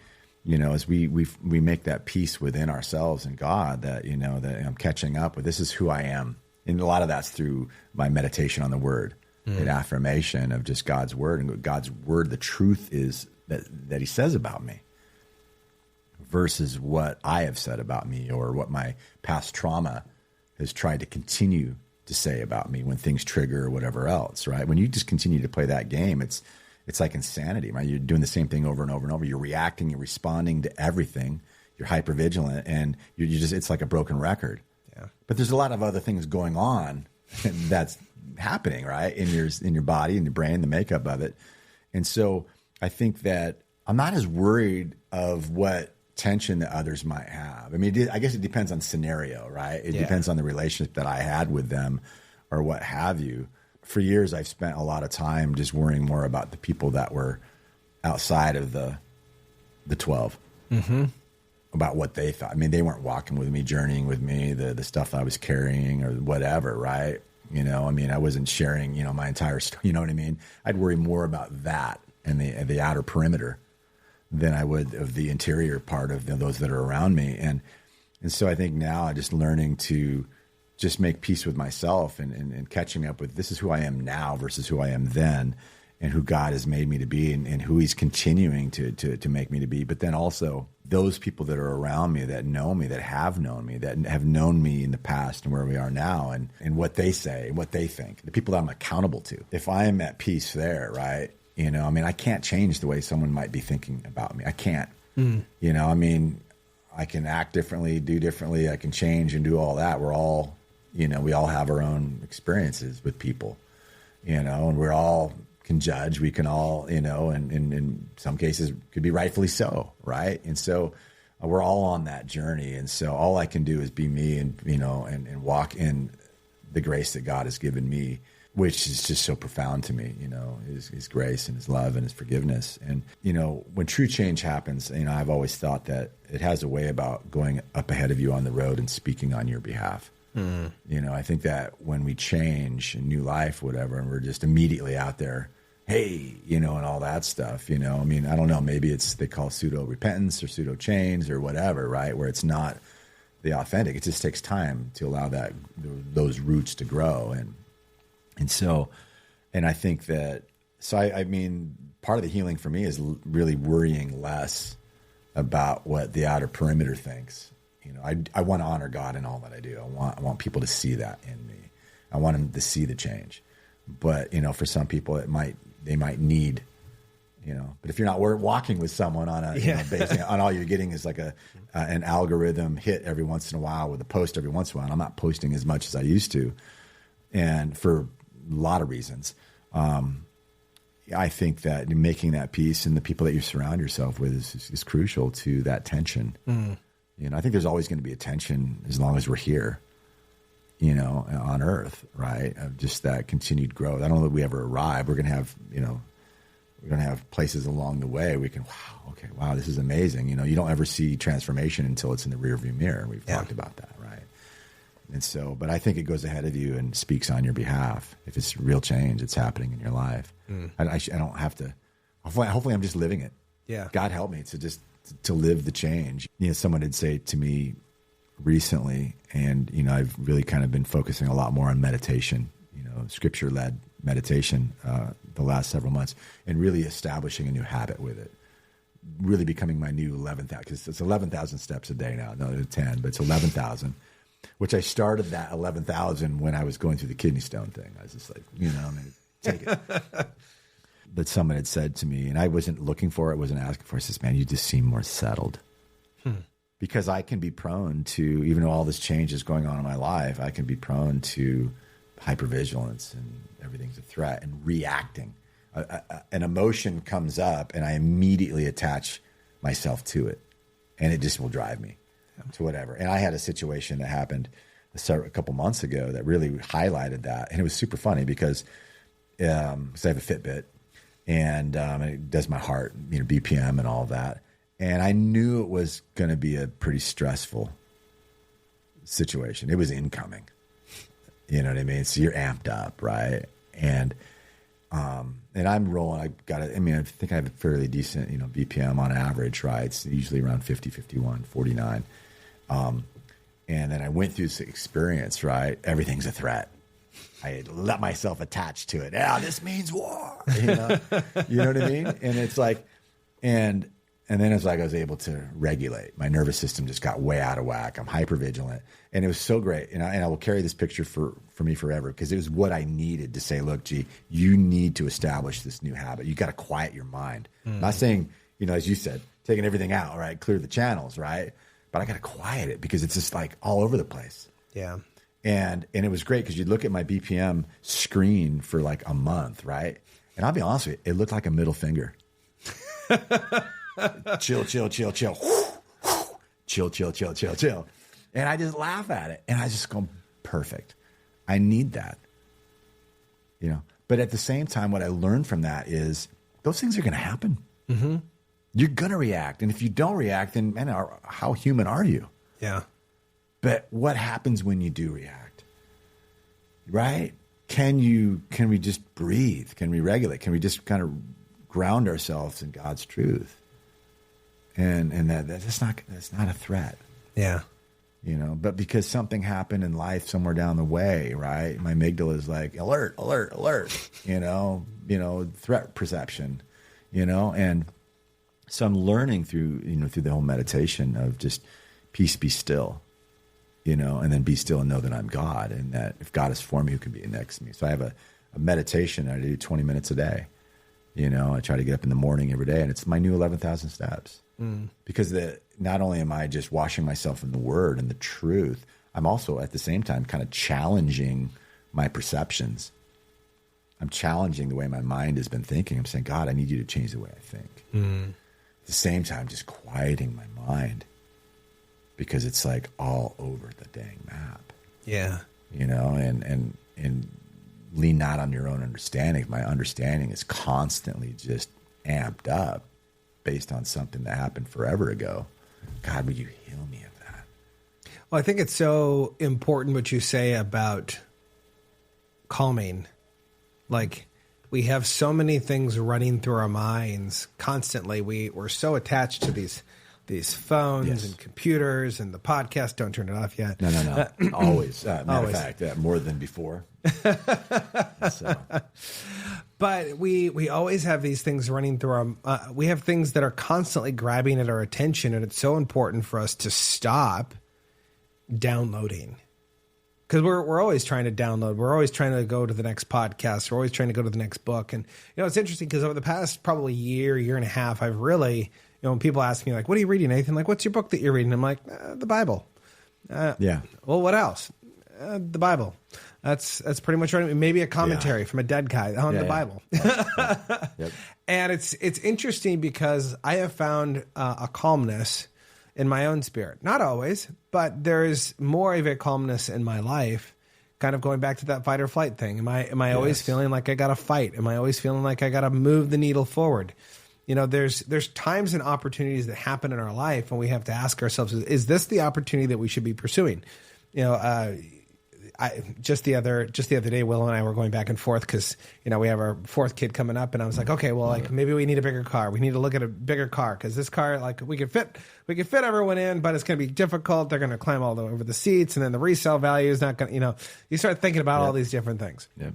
as we make that peace within ourselves and God, that that I'm catching up with. This is who I am. And a lot of that's through my meditation on the Word, and affirmation of just God's Word. And God's Word, the truth is that He says about me versus what I have said about me or what my past trauma has tried to continue to say about me when things trigger or whatever else, right? When you just continue to play that game, it's like insanity, right? You're doing the same thing over and over and over. You're reacting, you're responding to everything. You're hypervigilant, and it's like a broken record. Yeah. But there's a lot of other things going on that's happening, right? In your body, in your brain, the makeup of it. And so I think that I'm not as worried of what tension that others might have. I mean, I guess it depends on scenario, right? It depends on the relationship that I had with them or what have you. For years, I've spent a lot of time just worrying more about the people that were outside of the 12. About what they thought. I mean, they weren't walking with me, journeying with me, the stuff I was carrying or whatever, right? I mean, I wasn't sharing, my entire story, you know what I mean? I'd worry more about that and the outer perimeter than I would of the interior part of those that are around me. And so I think now I'm just learning to just make peace with myself and catching up with this is who I am now versus who I am then, and who God has made me to be and who He's continuing to make me to be. But then also those people that are around me that know me, that have known me in the past and where we are now, and what they say, what they think, the people that I'm accountable to. If I am at peace there, right? I mean, I can't change the way someone might be thinking about me. I can't. I mean, I can act differently, do differently. I can change and do all that. We're all, we all have our own experiences with people, and we're all can judge. We can all, and in some cases could be rightfully so, right? And so we're all on that journey. And so all I can do is be me and, and walk in the grace that God has given me, which is just so profound to me, his grace and his love and his forgiveness. And, when true change happens, I've always thought that it has a way about going up ahead of you on the road and speaking on your behalf. I think that when we change a new life, whatever, and we're just immediately out there, hey, and all that stuff, I mean, I don't know, maybe they call pseudo repentance or pseudo change or whatever, right? Where it's not the authentic. It just takes time to allow those roots to grow. And so, and I think that, so I mean, part of the healing for me is really worrying less about what the outer perimeter thinks. You know, I want to honor God in all that I do. I want people to see that in me. I want them to see the change. But, you know, for some people they might need, you know, but if you're not walking with someone on a, you know, based on all you're getting is like an algorithm hit every once in a while with a post every once in a while. And I'm not posting as much as I used to. And for a lot of reasons, I think that making that peace and the people that you surround yourself with is crucial to that tension. You know, I think there's always going to be a tension as long as we're here, you know, on earth, right? Of just that continued growth. I don't know that we ever arrive. We're going to have, you know, we're going to have places along the way we can, wow, this is amazing. You know, you don't ever see transformation until it's in the rearview mirror. We've talked about that, right? And so, but I think it goes ahead of you and speaks on your behalf. If it's real change, it's happening in your life. I don't have to, hopefully I'm just living it. Yeah. God help me to live the change. You know, someone had say to me recently, and, you know, I've really kind of been focusing a lot more on meditation, you know, scripture-led meditation the last several months, and really establishing a new habit with it, really becoming my new 11,000, because it's 11,000 steps a day now, no, 10, but it's 11,000, which I started that 11,000 when I was going through the kidney stone thing. I was just like, you know, I'm going to take it. But someone had said to me, and I wasn't looking for it, wasn't asking for it, says, man, you just seem more settled. Because I can be prone to, even though all this change is going on in my life, I can be prone to hypervigilance and everything's a threat and reacting. An emotion comes up and I immediately attach myself to it, and it just will drive me to whatever. And I had a situation that happened a couple months ago that really highlighted that. And it was super funny because I have a Fitbit, and it does my heart, you know, BPM and all of that. And I knew it was going to be a pretty stressful situation. It was incoming. You know what I mean? So you're amped up, right? And I'm rolling. I think I have a fairly decent, you know, BPM on average, right? It's usually around 50, 51, 49. And then I went through this experience, right? Everything's a threat. I let myself attach to it. Yeah, this means war. You know what I mean? And it's like, and then it's like I was able to regulate. My nervous system just got way out of whack. I'm hypervigilant. And it was so great. And I will carry this picture for me forever, because it was what I needed to say, look, G, you need to establish this new habit. You got to quiet your mind. I'm not saying, you know, as you said, taking everything out, right? Clear the channels, right? But I got to quiet it because it's just like all over the place. Yeah. And it was great because you'd look at my BPM screen for like a month, right? And I'll be honest with you, it looked like a middle finger. Chill, chill, chill, chill. Chill, chill, chill, chill, chill. And I just laugh at it. And I just go, perfect. I need that. You know? But at the same time, what I learned from that is those things are going to happen. Mm-hmm. You're going to react. And if you don't react, then, man, how human are you? Yeah. But what happens when you do react? Right? Can we just breathe? Can we regulate? Can we just kind of ground ourselves in God's truth? And that's not a threat. Yeah. You know, but because something happened in life somewhere down the way, right? My amygdala is like, alert, alert, alert, you know, threat perception, you know? And so I'm learning through the whole meditation of just peace, be still, you know, and then be still and know that I'm God, and that if God is for me, who can be next to me? So I have a meditation I do 20 minutes a day. You know, I try to get up in the morning every day, and it's my new 11,000 steps. Because not only am I just washing myself in the Word and the truth, I'm also at the same time kind of challenging my perceptions. I'm challenging the way my mind has been thinking. I'm saying, God, I need you to change the way I think. At the same time, just quieting my mind, because it's like all over the dang map. Yeah. You know, and lean not on your own understanding. My understanding is constantly just amped up based on something that happened forever ago. God, would you heal me of that? Well, I think it's so important what you say about calming. Like, we have so many things running through our minds constantly. We're so attached to these these phones Yes. and computers and the podcast. Don't turn it off yet. No. Always. Matter Always. of fact, more than before. So, But we always have these things running through our. We have things that are constantly grabbing at our attention, and it's so important for us to stop downloading. Because we're always trying to download. We're always trying to go to the next podcast. We're always trying to go to the next book. And, it's interesting because over the past probably year and a half, I've really, when people ask me, like, what are you reading, Nathan? Like, what's your book that you're reading? I'm like, the Bible. yeah. Well, what else? The Bible. That's pretty much right. Maybe a commentary from a dead guy on the Bible. Yep. And it's interesting because I have found a calmness in my own spirit. Not always, but there is more of a calmness in my life, kind of going back to that fight or flight thing. Am I always feeling like I got to fight? Am I always feeling like I got to move the needle forward? There's times and opportunities that happen in our life, and we have to ask ourselves, is this the opportunity that we should be pursuing? Just the other day, Will and I were going back and forth because, we have our fourth kid coming up, and I was like, okay, well, like maybe we need a bigger car. We need to look at a bigger car because this car, like we could fit everyone in, but it's going to be difficult. They're going to climb all over the seats, and then the resale value is not going to, you start thinking about all these different things. Yep.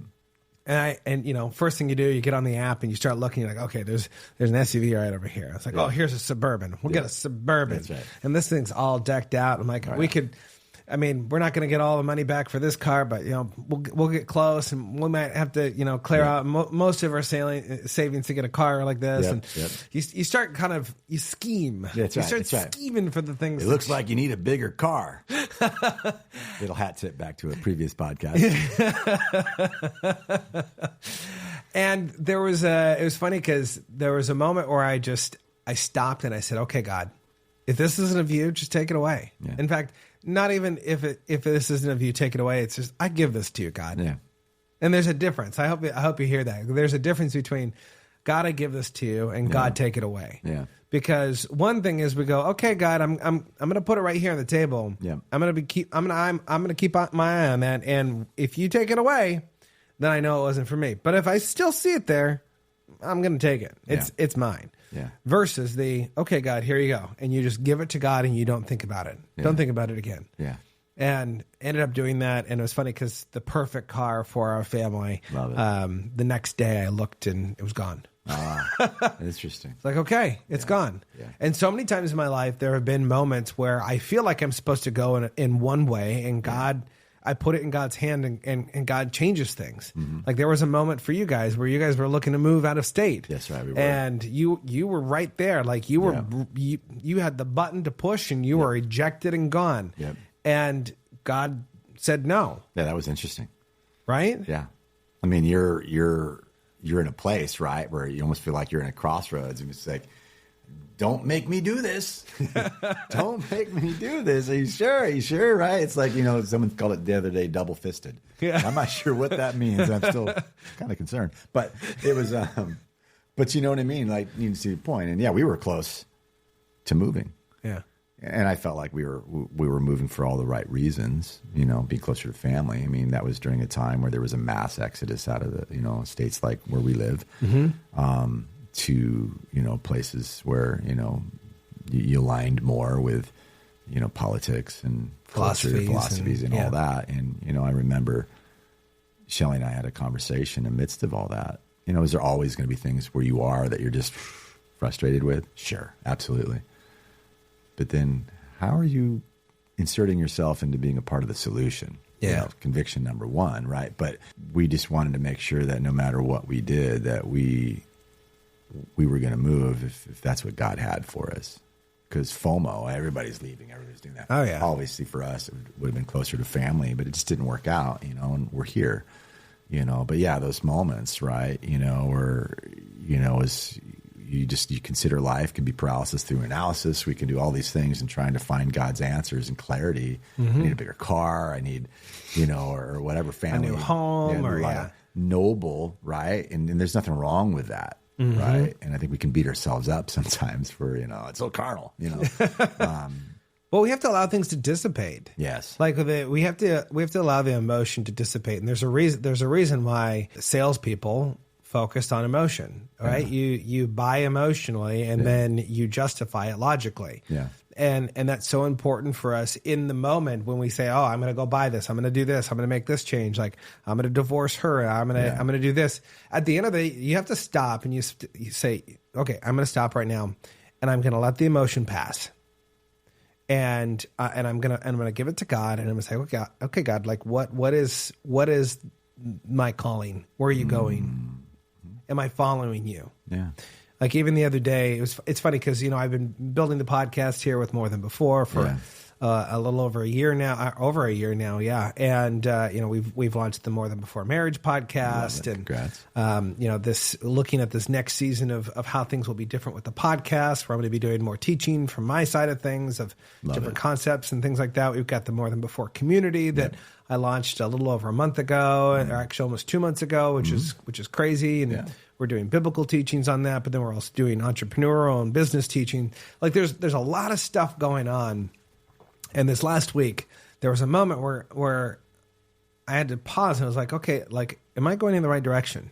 And first thing you do, you get on the app and you start looking, you're like, okay, there's an SUV right over here. It's like, oh, here's a Suburban. We'll get a Suburban. That's right. And this thing's all decked out. I'm like, we're not going to get all the money back for this car, but we'll get close, and we might have to clear out most of our savings to get a car like this. And you start you scheme. Yeah, that's you right, start scheming for the things. It looks like you need a bigger car. Little hat tip back to a previous podcast. And it was funny because there was a moment where I stopped and I said, okay, God, if this isn't of you, just take it away. Yeah. In fact, not even if this isn't of you, take it away. It's just, I give this to you, God. Yeah. And there's a difference. I hope you hear that. There's a difference between God, I give this to you, and God, take it away. Yeah. Because one thing is we go, okay, God, I'm going to put it right here on the table. Yeah. I'm going to keep my eye on that. And if you take it away, then I know it wasn't for me. But if I still see it there, I'm going to take it. It's mine. Yeah. Versus okay, God, here you go. And you just give it to God and you don't think about it. Yeah. Don't think about it again. Yeah. And ended up doing that. And it was funny because the perfect car for our family. Love it. The next day I looked and it was gone. Interesting. It's like, okay, it's gone. Yeah. And so many times in my life, there have been moments where I feel like I'm supposed to go in one way, and God, I put it in God's hand, and God changes things. Mm-hmm. Like there was a moment for you guys where you guys were looking to move out of state. That's right. We were. And you were right there. Like you were, you had the button to push, and you were ejected and gone. Yep. And God said no. Yeah, that was interesting. Right? Yeah. I mean, you're in a place, right, where you almost feel like you're in a crossroads, and it's like, don't make me do this. Don't make me do this. Are you sure? Are you sure? Right? It's like, someone called it the other day, double fisted. Yeah. I'm not sure what that means. I'm still kind of concerned, but it was, but you know what I mean? Like, you can see the point. And yeah, we were close to moving. Yeah. And I felt like we were moving for all the right reasons, being closer to family. I mean, that was during a time where there was a mass exodus out of the, states like where we live, to, places where, you aligned more with, politics and philosophies and all that. And, I remember Shelley and I had a conversation amidst of all that. Is there always going to be things where you are that you're just frustrated with? Sure, absolutely. But then how are you inserting yourself into being a part of the solution? Yeah. Conviction number one, right? But we just wanted to make sure that no matter what we did, that we were going to move if that's what God had for us. Because FOMO, everybody's leaving, everybody's doing that. Oh, yeah. Obviously for us, it would have been closer to family, but it just didn't work out, and we're here, But yeah, those moments, right, where, is... You consider life can be paralysis through analysis. We can do all these things and trying to find God's answers and clarity. I need a bigger car. I need, or whatever family. A new home noble, right? And there's nothing wrong with that, right? And I think we can beat ourselves up sometimes for, it's so carnal, Well, we have to allow things to dissipate. Yes. Like we have to allow the emotion to dissipate. And there's a reason why salespeople focused on emotion, right? You buy emotionally and then you justify it logically. Yeah. And that's so important for us in the moment when we say, oh, I'm going to go buy this. I'm going to do this. I'm going to make this change. Like I'm going to divorce her. I'm going to do this. At the end of the day, you have to stop and you say, okay, I'm going to stop right now and I'm going to let the emotion pass. And I'm going to give it to God and I'm going to say, okay, God, like what is my calling? Where are you going? Am I following you? Yeah. Like even the other day, it's funny because, I've been building the podcast here with More Than Before for a little over a year now. Yeah. And, we've launched the More Than Before Marriage podcast and, this looking at this next season of how things will be different with the podcast, where I'm going to be doing more teaching from my side of things of different concepts and things like that. We've got the More Than Before community that I launched a little over a month ago, or actually almost 2 months ago, which is crazy. And we're doing biblical teachings on that, but then we're also doing entrepreneurial and business teaching. Like there's a lot of stuff going on. And this last week, there was a moment where I had to pause and I was like, okay, like, am I going in the right direction?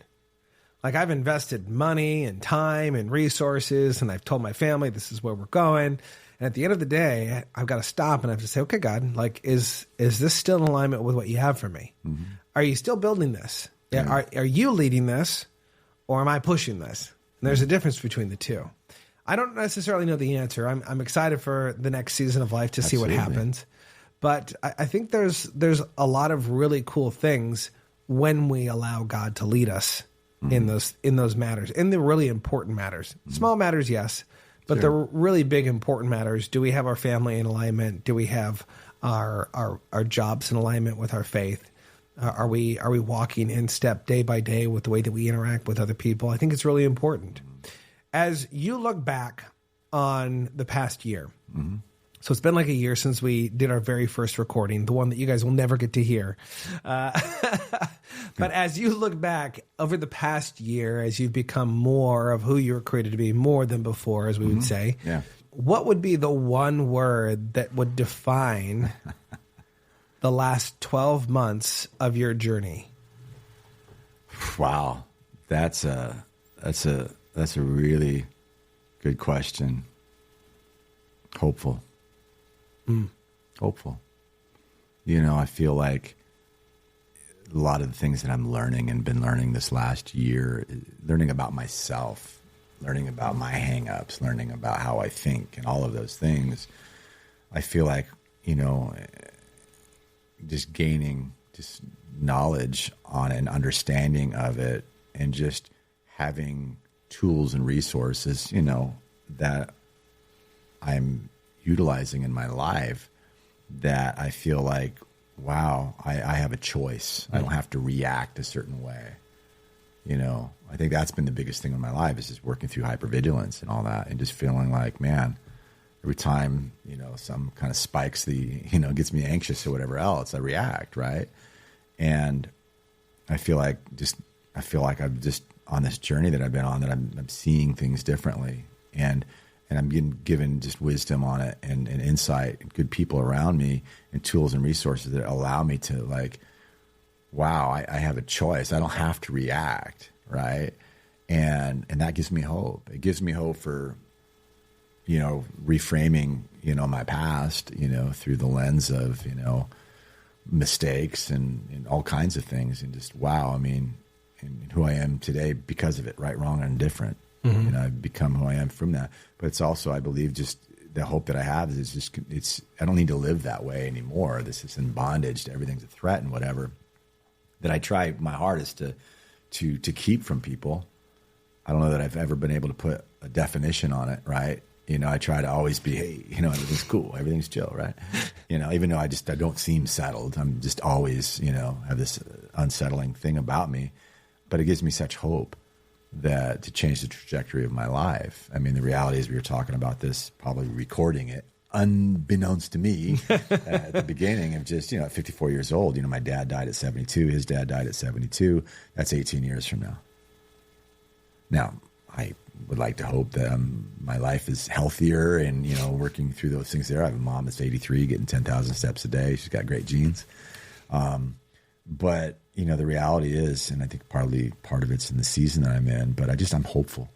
Like I've invested money and time and resources and I've told my family this is where we're going. And at the end of the day, I've got to stop and I have to say, okay, God, like, is this still in alignment with what you have for me? Mm-hmm. Are you still building this? Yeah. Are you leading this or am I pushing this? And there's a difference between the two. I don't necessarily know the answer. I'm excited for the next season of life to see what happens. But I think there's a lot of really cool things when we allow God to lead us in those matters, in the really important matters. Small matters, yes. But the really big, important matters, do we have our family in alignment? Do we have our jobs in alignment with our faith? Are we walking in step day by day with the way that we interact with other people? I think it's really important. As you look back on the past year, so it's been like a year since we did our very first recording, the one that you guys will never get to hear. But as you look back over the past year, as you've become more of who you were created to be, more than before, as we would say, what would be the one word that would define the last 12 months of your journey? Wow. That's a really good question. Hopeful. Hopeful. I feel like a lot of the things that I'm learning and been learning this last year, learning about myself, learning about my hang-ups, learning about how I think and all of those things, I feel like, just gaining just knowledge on and understanding of it and just having tools and resources, that I'm utilizing in my life that I feel like, wow, I have a choice. I don't have to react a certain way. I think that's been the biggest thing in my life is just working through hypervigilance and all that and just feeling like, man, every time, some kind of spikes gets me anxious or whatever else, I react, right? And I feel like I've just on this journey that I've been on, that I'm seeing things differently, and I'm getting given just wisdom on it and insight and good people around me and tools and resources that allow me to like, wow, I have a choice. I don't have to react, right? And that gives me hope. It gives me hope for, reframing, my past, through the lens of, mistakes and all kinds of things, and just, wow, I mean, and who I am today because of it, right, wrong, and indifferent. I've become who I am from that. But it's also, I believe, just the hope that I have is it's I don't need to live that way anymore. This is in bondage to everything's a threat and whatever. That I try my hardest to keep from people. I don't know that I've ever been able to put a definition on it, right? I try to always be, hey, everything's cool, everything's chill, right? Even though I don't seem settled, I'm just always, have this unsettling thing about me. But it gives me such hope that to change the trajectory of my life. I mean, the reality is we were talking about this, probably recording it, unbeknownst to me at the beginning of just, at 54 years old. My dad died at 72. His dad died at 72. That's 18 years from now. Now, I would like to hope that my life is healthier and, working through those things there. I have a mom that's 83, getting 10,000 steps a day. She's got great genes. But, the reality is, and I think part of it's in the season that I'm in, but I'm hopeful.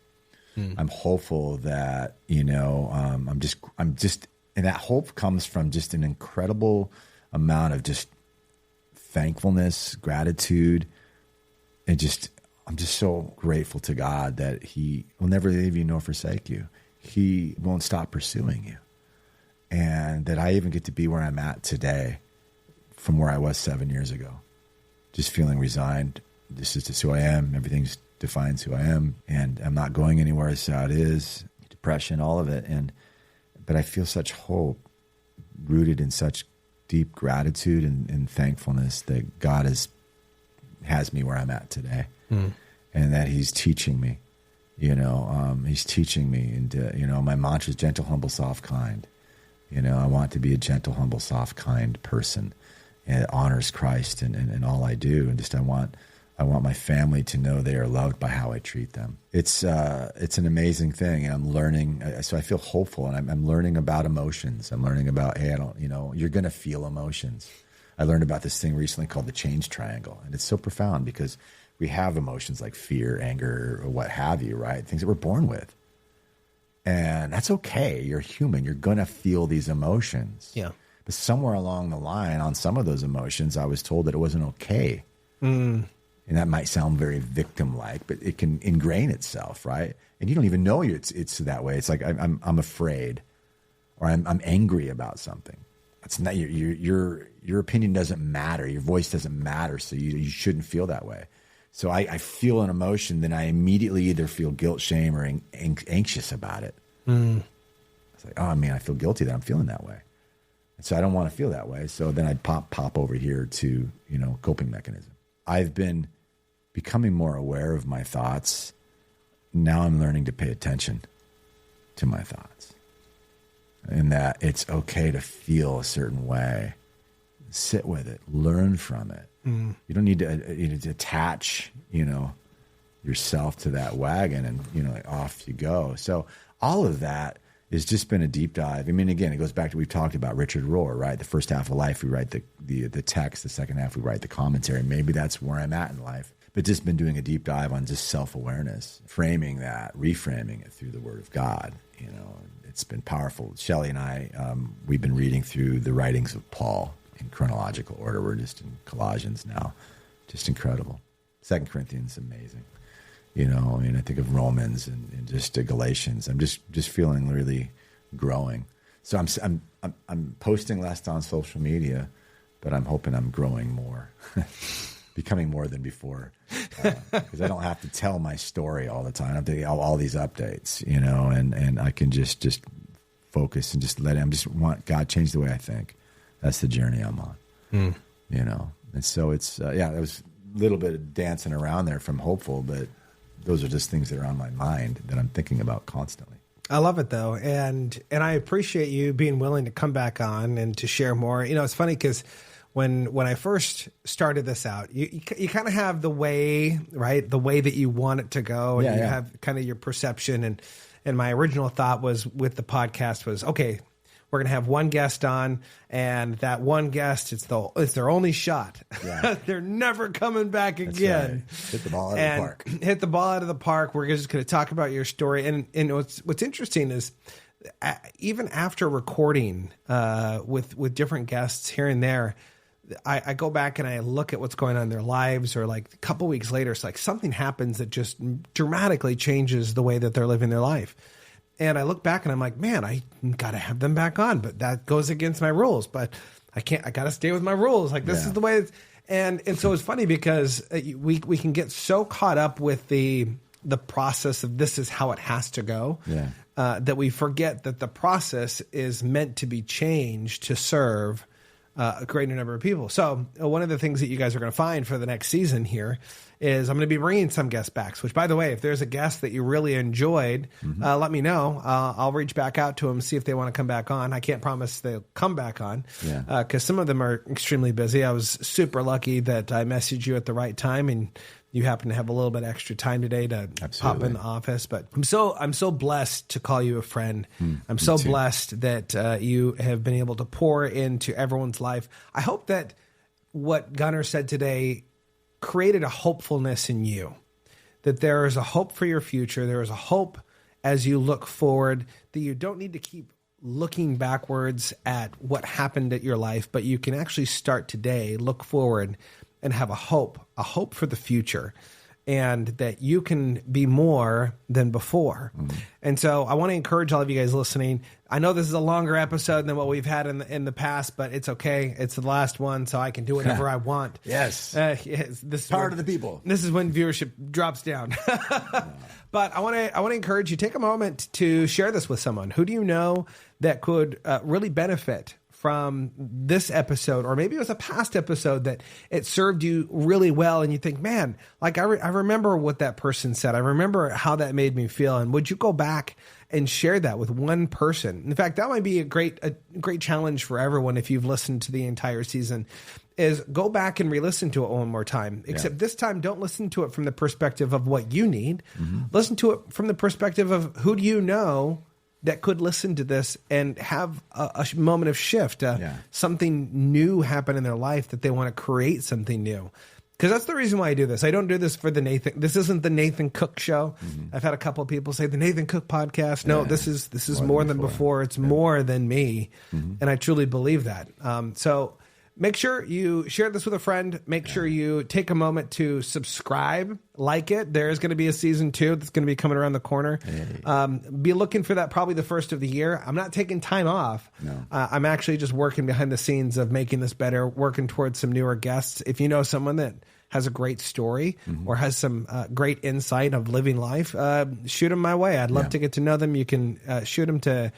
I'm hopeful that, I'm just, and that hope comes from just an incredible amount of just thankfulness, gratitude, and I'm just so grateful to God that He will never leave you nor forsake you. He won't stop pursuing you. And that I even get to be where I'm at today from where I was 7 years ago. Just feeling resigned. This is just who I am. Everything defines who I am. And I'm not going anywhere. It's how it is. Depression, all of it. But I feel such hope rooted in such deep gratitude and thankfulness that God has me where I'm at today. And that He's teaching me, He's teaching me. And, my mantra is gentle, humble, soft, kind. I want to be a gentle, humble, soft, kind person and honors Christ and all I do. And just I want my family to know they are loved by how I treat them. It's an amazing thing, and I'm learning. So I feel hopeful, and I'm learning about emotions. I'm learning about, hey, you're going to feel emotions. I learned about this thing recently called the change triangle, and it's so profound because we have emotions like fear, anger, or what have you, right? Things that we're born with. And that's okay. You're human. You're going to feel these emotions. Yeah. But somewhere along the line, on some of those emotions, I was told that it wasn't okay. And that might sound very victim-like, but it can ingrain itself, right? And you don't even know it's that way. It's like I'm afraid, or I'm angry about something. That's not your opinion doesn't matter. Your voice doesn't matter, so you shouldn't feel that way. So I feel an emotion, then I immediately either feel guilt, shame, or anxious about it. It's like, oh, man, I feel guilty that I'm feeling that way. And so I don't want to feel that way. So then I pop over here to, coping mechanism. I've been becoming more aware of my thoughts. Now I'm learning to pay attention to my thoughts. And that it's okay to feel a certain way. Sit with it. Learn from it. You don't need to attach, yourself to that wagon and, off you go. So all of that has just been a deep dive. I mean, again, it goes back to, we've talked about Richard Rohr, right? The first half of life, we write the text. The second half, we write the commentary. Maybe that's where I'm at in life. But just been doing a deep dive on just self-awareness, framing that, reframing it through the Word of God. It's been powerful. Shelley and I, we've been reading through the writings of Paul in chronological order. We're just in Colossians now. Just incredible. 2 Corinthians, amazing. I think of Romans and just Galatians. I'm just feeling really growing. So I'm posting less on social media, but I'm hoping I'm growing more, becoming more than before, because I don't have to tell my story all the time. I have to get all these updates, and I can just focus and just let him. Just want God change the way I think. That's the journey I'm on, And so it's it was a little bit of dancing around there from hopeful, but those are just things that are on my mind that I'm thinking about constantly. I love it though, and I appreciate you being willing to come back on and to share more. It's funny because when I first started this out, you kind of have the way, right? The way that you want it to go, and you have kind of your perception. And my original thought was with the podcast was, okay, we're going to have one guest on, and that one guest, it's their only shot. Yeah. They're never coming back again. Right. Hit the ball out of the park. Hit the ball out of the park. We're just going to talk about your story. And what's interesting is even after recording with different guests here and there, I go back and I look at what's going on in their lives, or like a couple weeks later, it's like something happens that just dramatically changes the way that they're living their life. And I look back and I'm like, man, I got to have them back on, but that goes against my rules. But I got to stay with my rules. Like, this is the way. And so it's funny because we can get so caught up with the process of this is how it has to go, that we forget that the process is meant to be changed to serve a greater number of people. So one of the things that you guys are going to find for the next season here is I'm going to be bringing some guest backs, which, by the way, if there's a guest that you really enjoyed, let me know. I'll reach back out to them, see if they want to come back on. I can't promise they'll come back on because some of them are extremely busy. I was super lucky that I messaged you at the right time, and you happen to have a little bit extra time today to pop in the office. But I'm so blessed to call you a friend. I'm so blessed that you have been able to pour into everyone's life. I hope that what Gunnar said today created a hopefulness in you, that there is a hope for your future. There is a hope as you look forward, that you don't need to keep looking backwards at what happened at your life, but you can actually start today, look forward, and have a hope for the future, and that you can be more than before. And so I want to encourage all of you guys listening. I know this is a longer episode than what we've had in the past, but it's okay. It's the last one, so I can do whatever I want. Yes. Yes, this Power to the people. This is when viewership drops down. But I want to encourage you, take a moment to share this with someone. Who do you know that could really benefit from this episode? Or maybe it was a past episode that it served you really well, and you think, man, like I remember what that person said. I remember how that made me feel. And would you go back and share that with one person? In fact, that might be a great challenge for everyone. If you've listened to the entire season, is go back and re-listen to it one more time. Except this time, don't listen to it from the perspective of what you need. Listen to it from the perspective of who do you know that could listen to this and have a moment of shift, something new happen in their life, that they want to create something new. Because that's the reason why I do this. I don't do this for the Nathan. This isn't the Nathan Cook show. I've had a couple of people say the Nathan Cook podcast. No, this is more than before. It's more than me, and I truly believe that. So make sure you share this with a friend. Make sure you take a moment to subscribe, like it. There is going to be a season 2 that's going to be coming around the corner. Be looking for that probably the first of the year. I'm not taking time off. No. I'm actually just working behind the scenes of making this better, working towards some newer guests. If you know someone that has a great story or has some great insight of living life, shoot them my way. I'd love to get to know them. You can shoot them to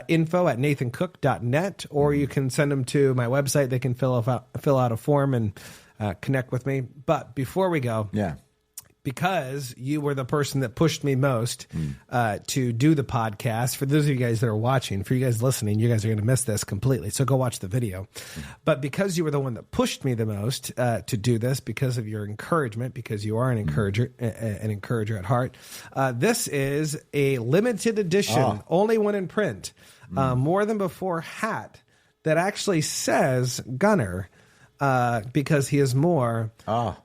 info@nathancook.net, or you can send them to my website. They can fill out a form and connect with me. But before we go, because you were the person that pushed me most to do the podcast, for those of you guys that are watching, for you guys listening, you guys are going to miss this completely, so go watch the video. But because you were the one that pushed me the most to do this, because of your encouragement, because you are an encourager at heart, this is a limited edition, only one in print, More Than Before hat that actually says Gunnar, because he is more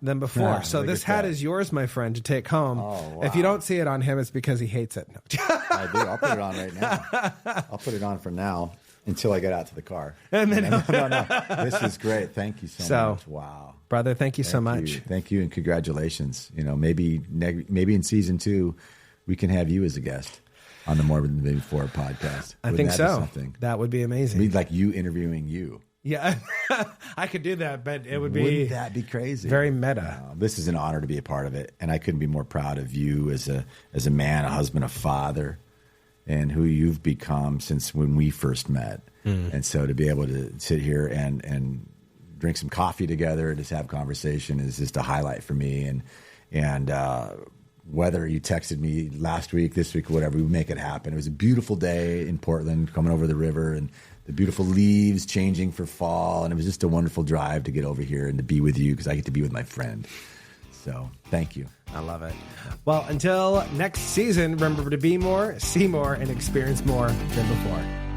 than before. So this hat is yours, my friend, to take home. Wow. If you don't see it on him, it's because he hates it. No. I do. I'll put it on right now. I'll put it on for now until I get out to the car. And then no. This is great. Thank you so much. Wow. Brother, thank you so much. Thank you, and congratulations. Maybe in season 2, we can have you as a guest on the More Than Before podcast. I think so. That would be amazing. It'd be like you interviewing you. Yeah, I could do that, but it would be... Wouldn't that be crazy? Very meta. This is an honor to be a part of it, and I couldn't be more proud of you as a man, a husband, a father, and who you've become since when we first met. And so to be able to sit here and drink some coffee together and just have conversation is just a highlight for me. And whether you texted me last week, this week, or whatever, we make it happen. It was a beautiful day in Portland, coming over the river, and the beautiful leaves changing for fall. And it was just a wonderful drive to get over here and to be with you, because I get to be with my friend. So thank you. I love it. Well, until next season, remember to be more, see more, and experience more than before.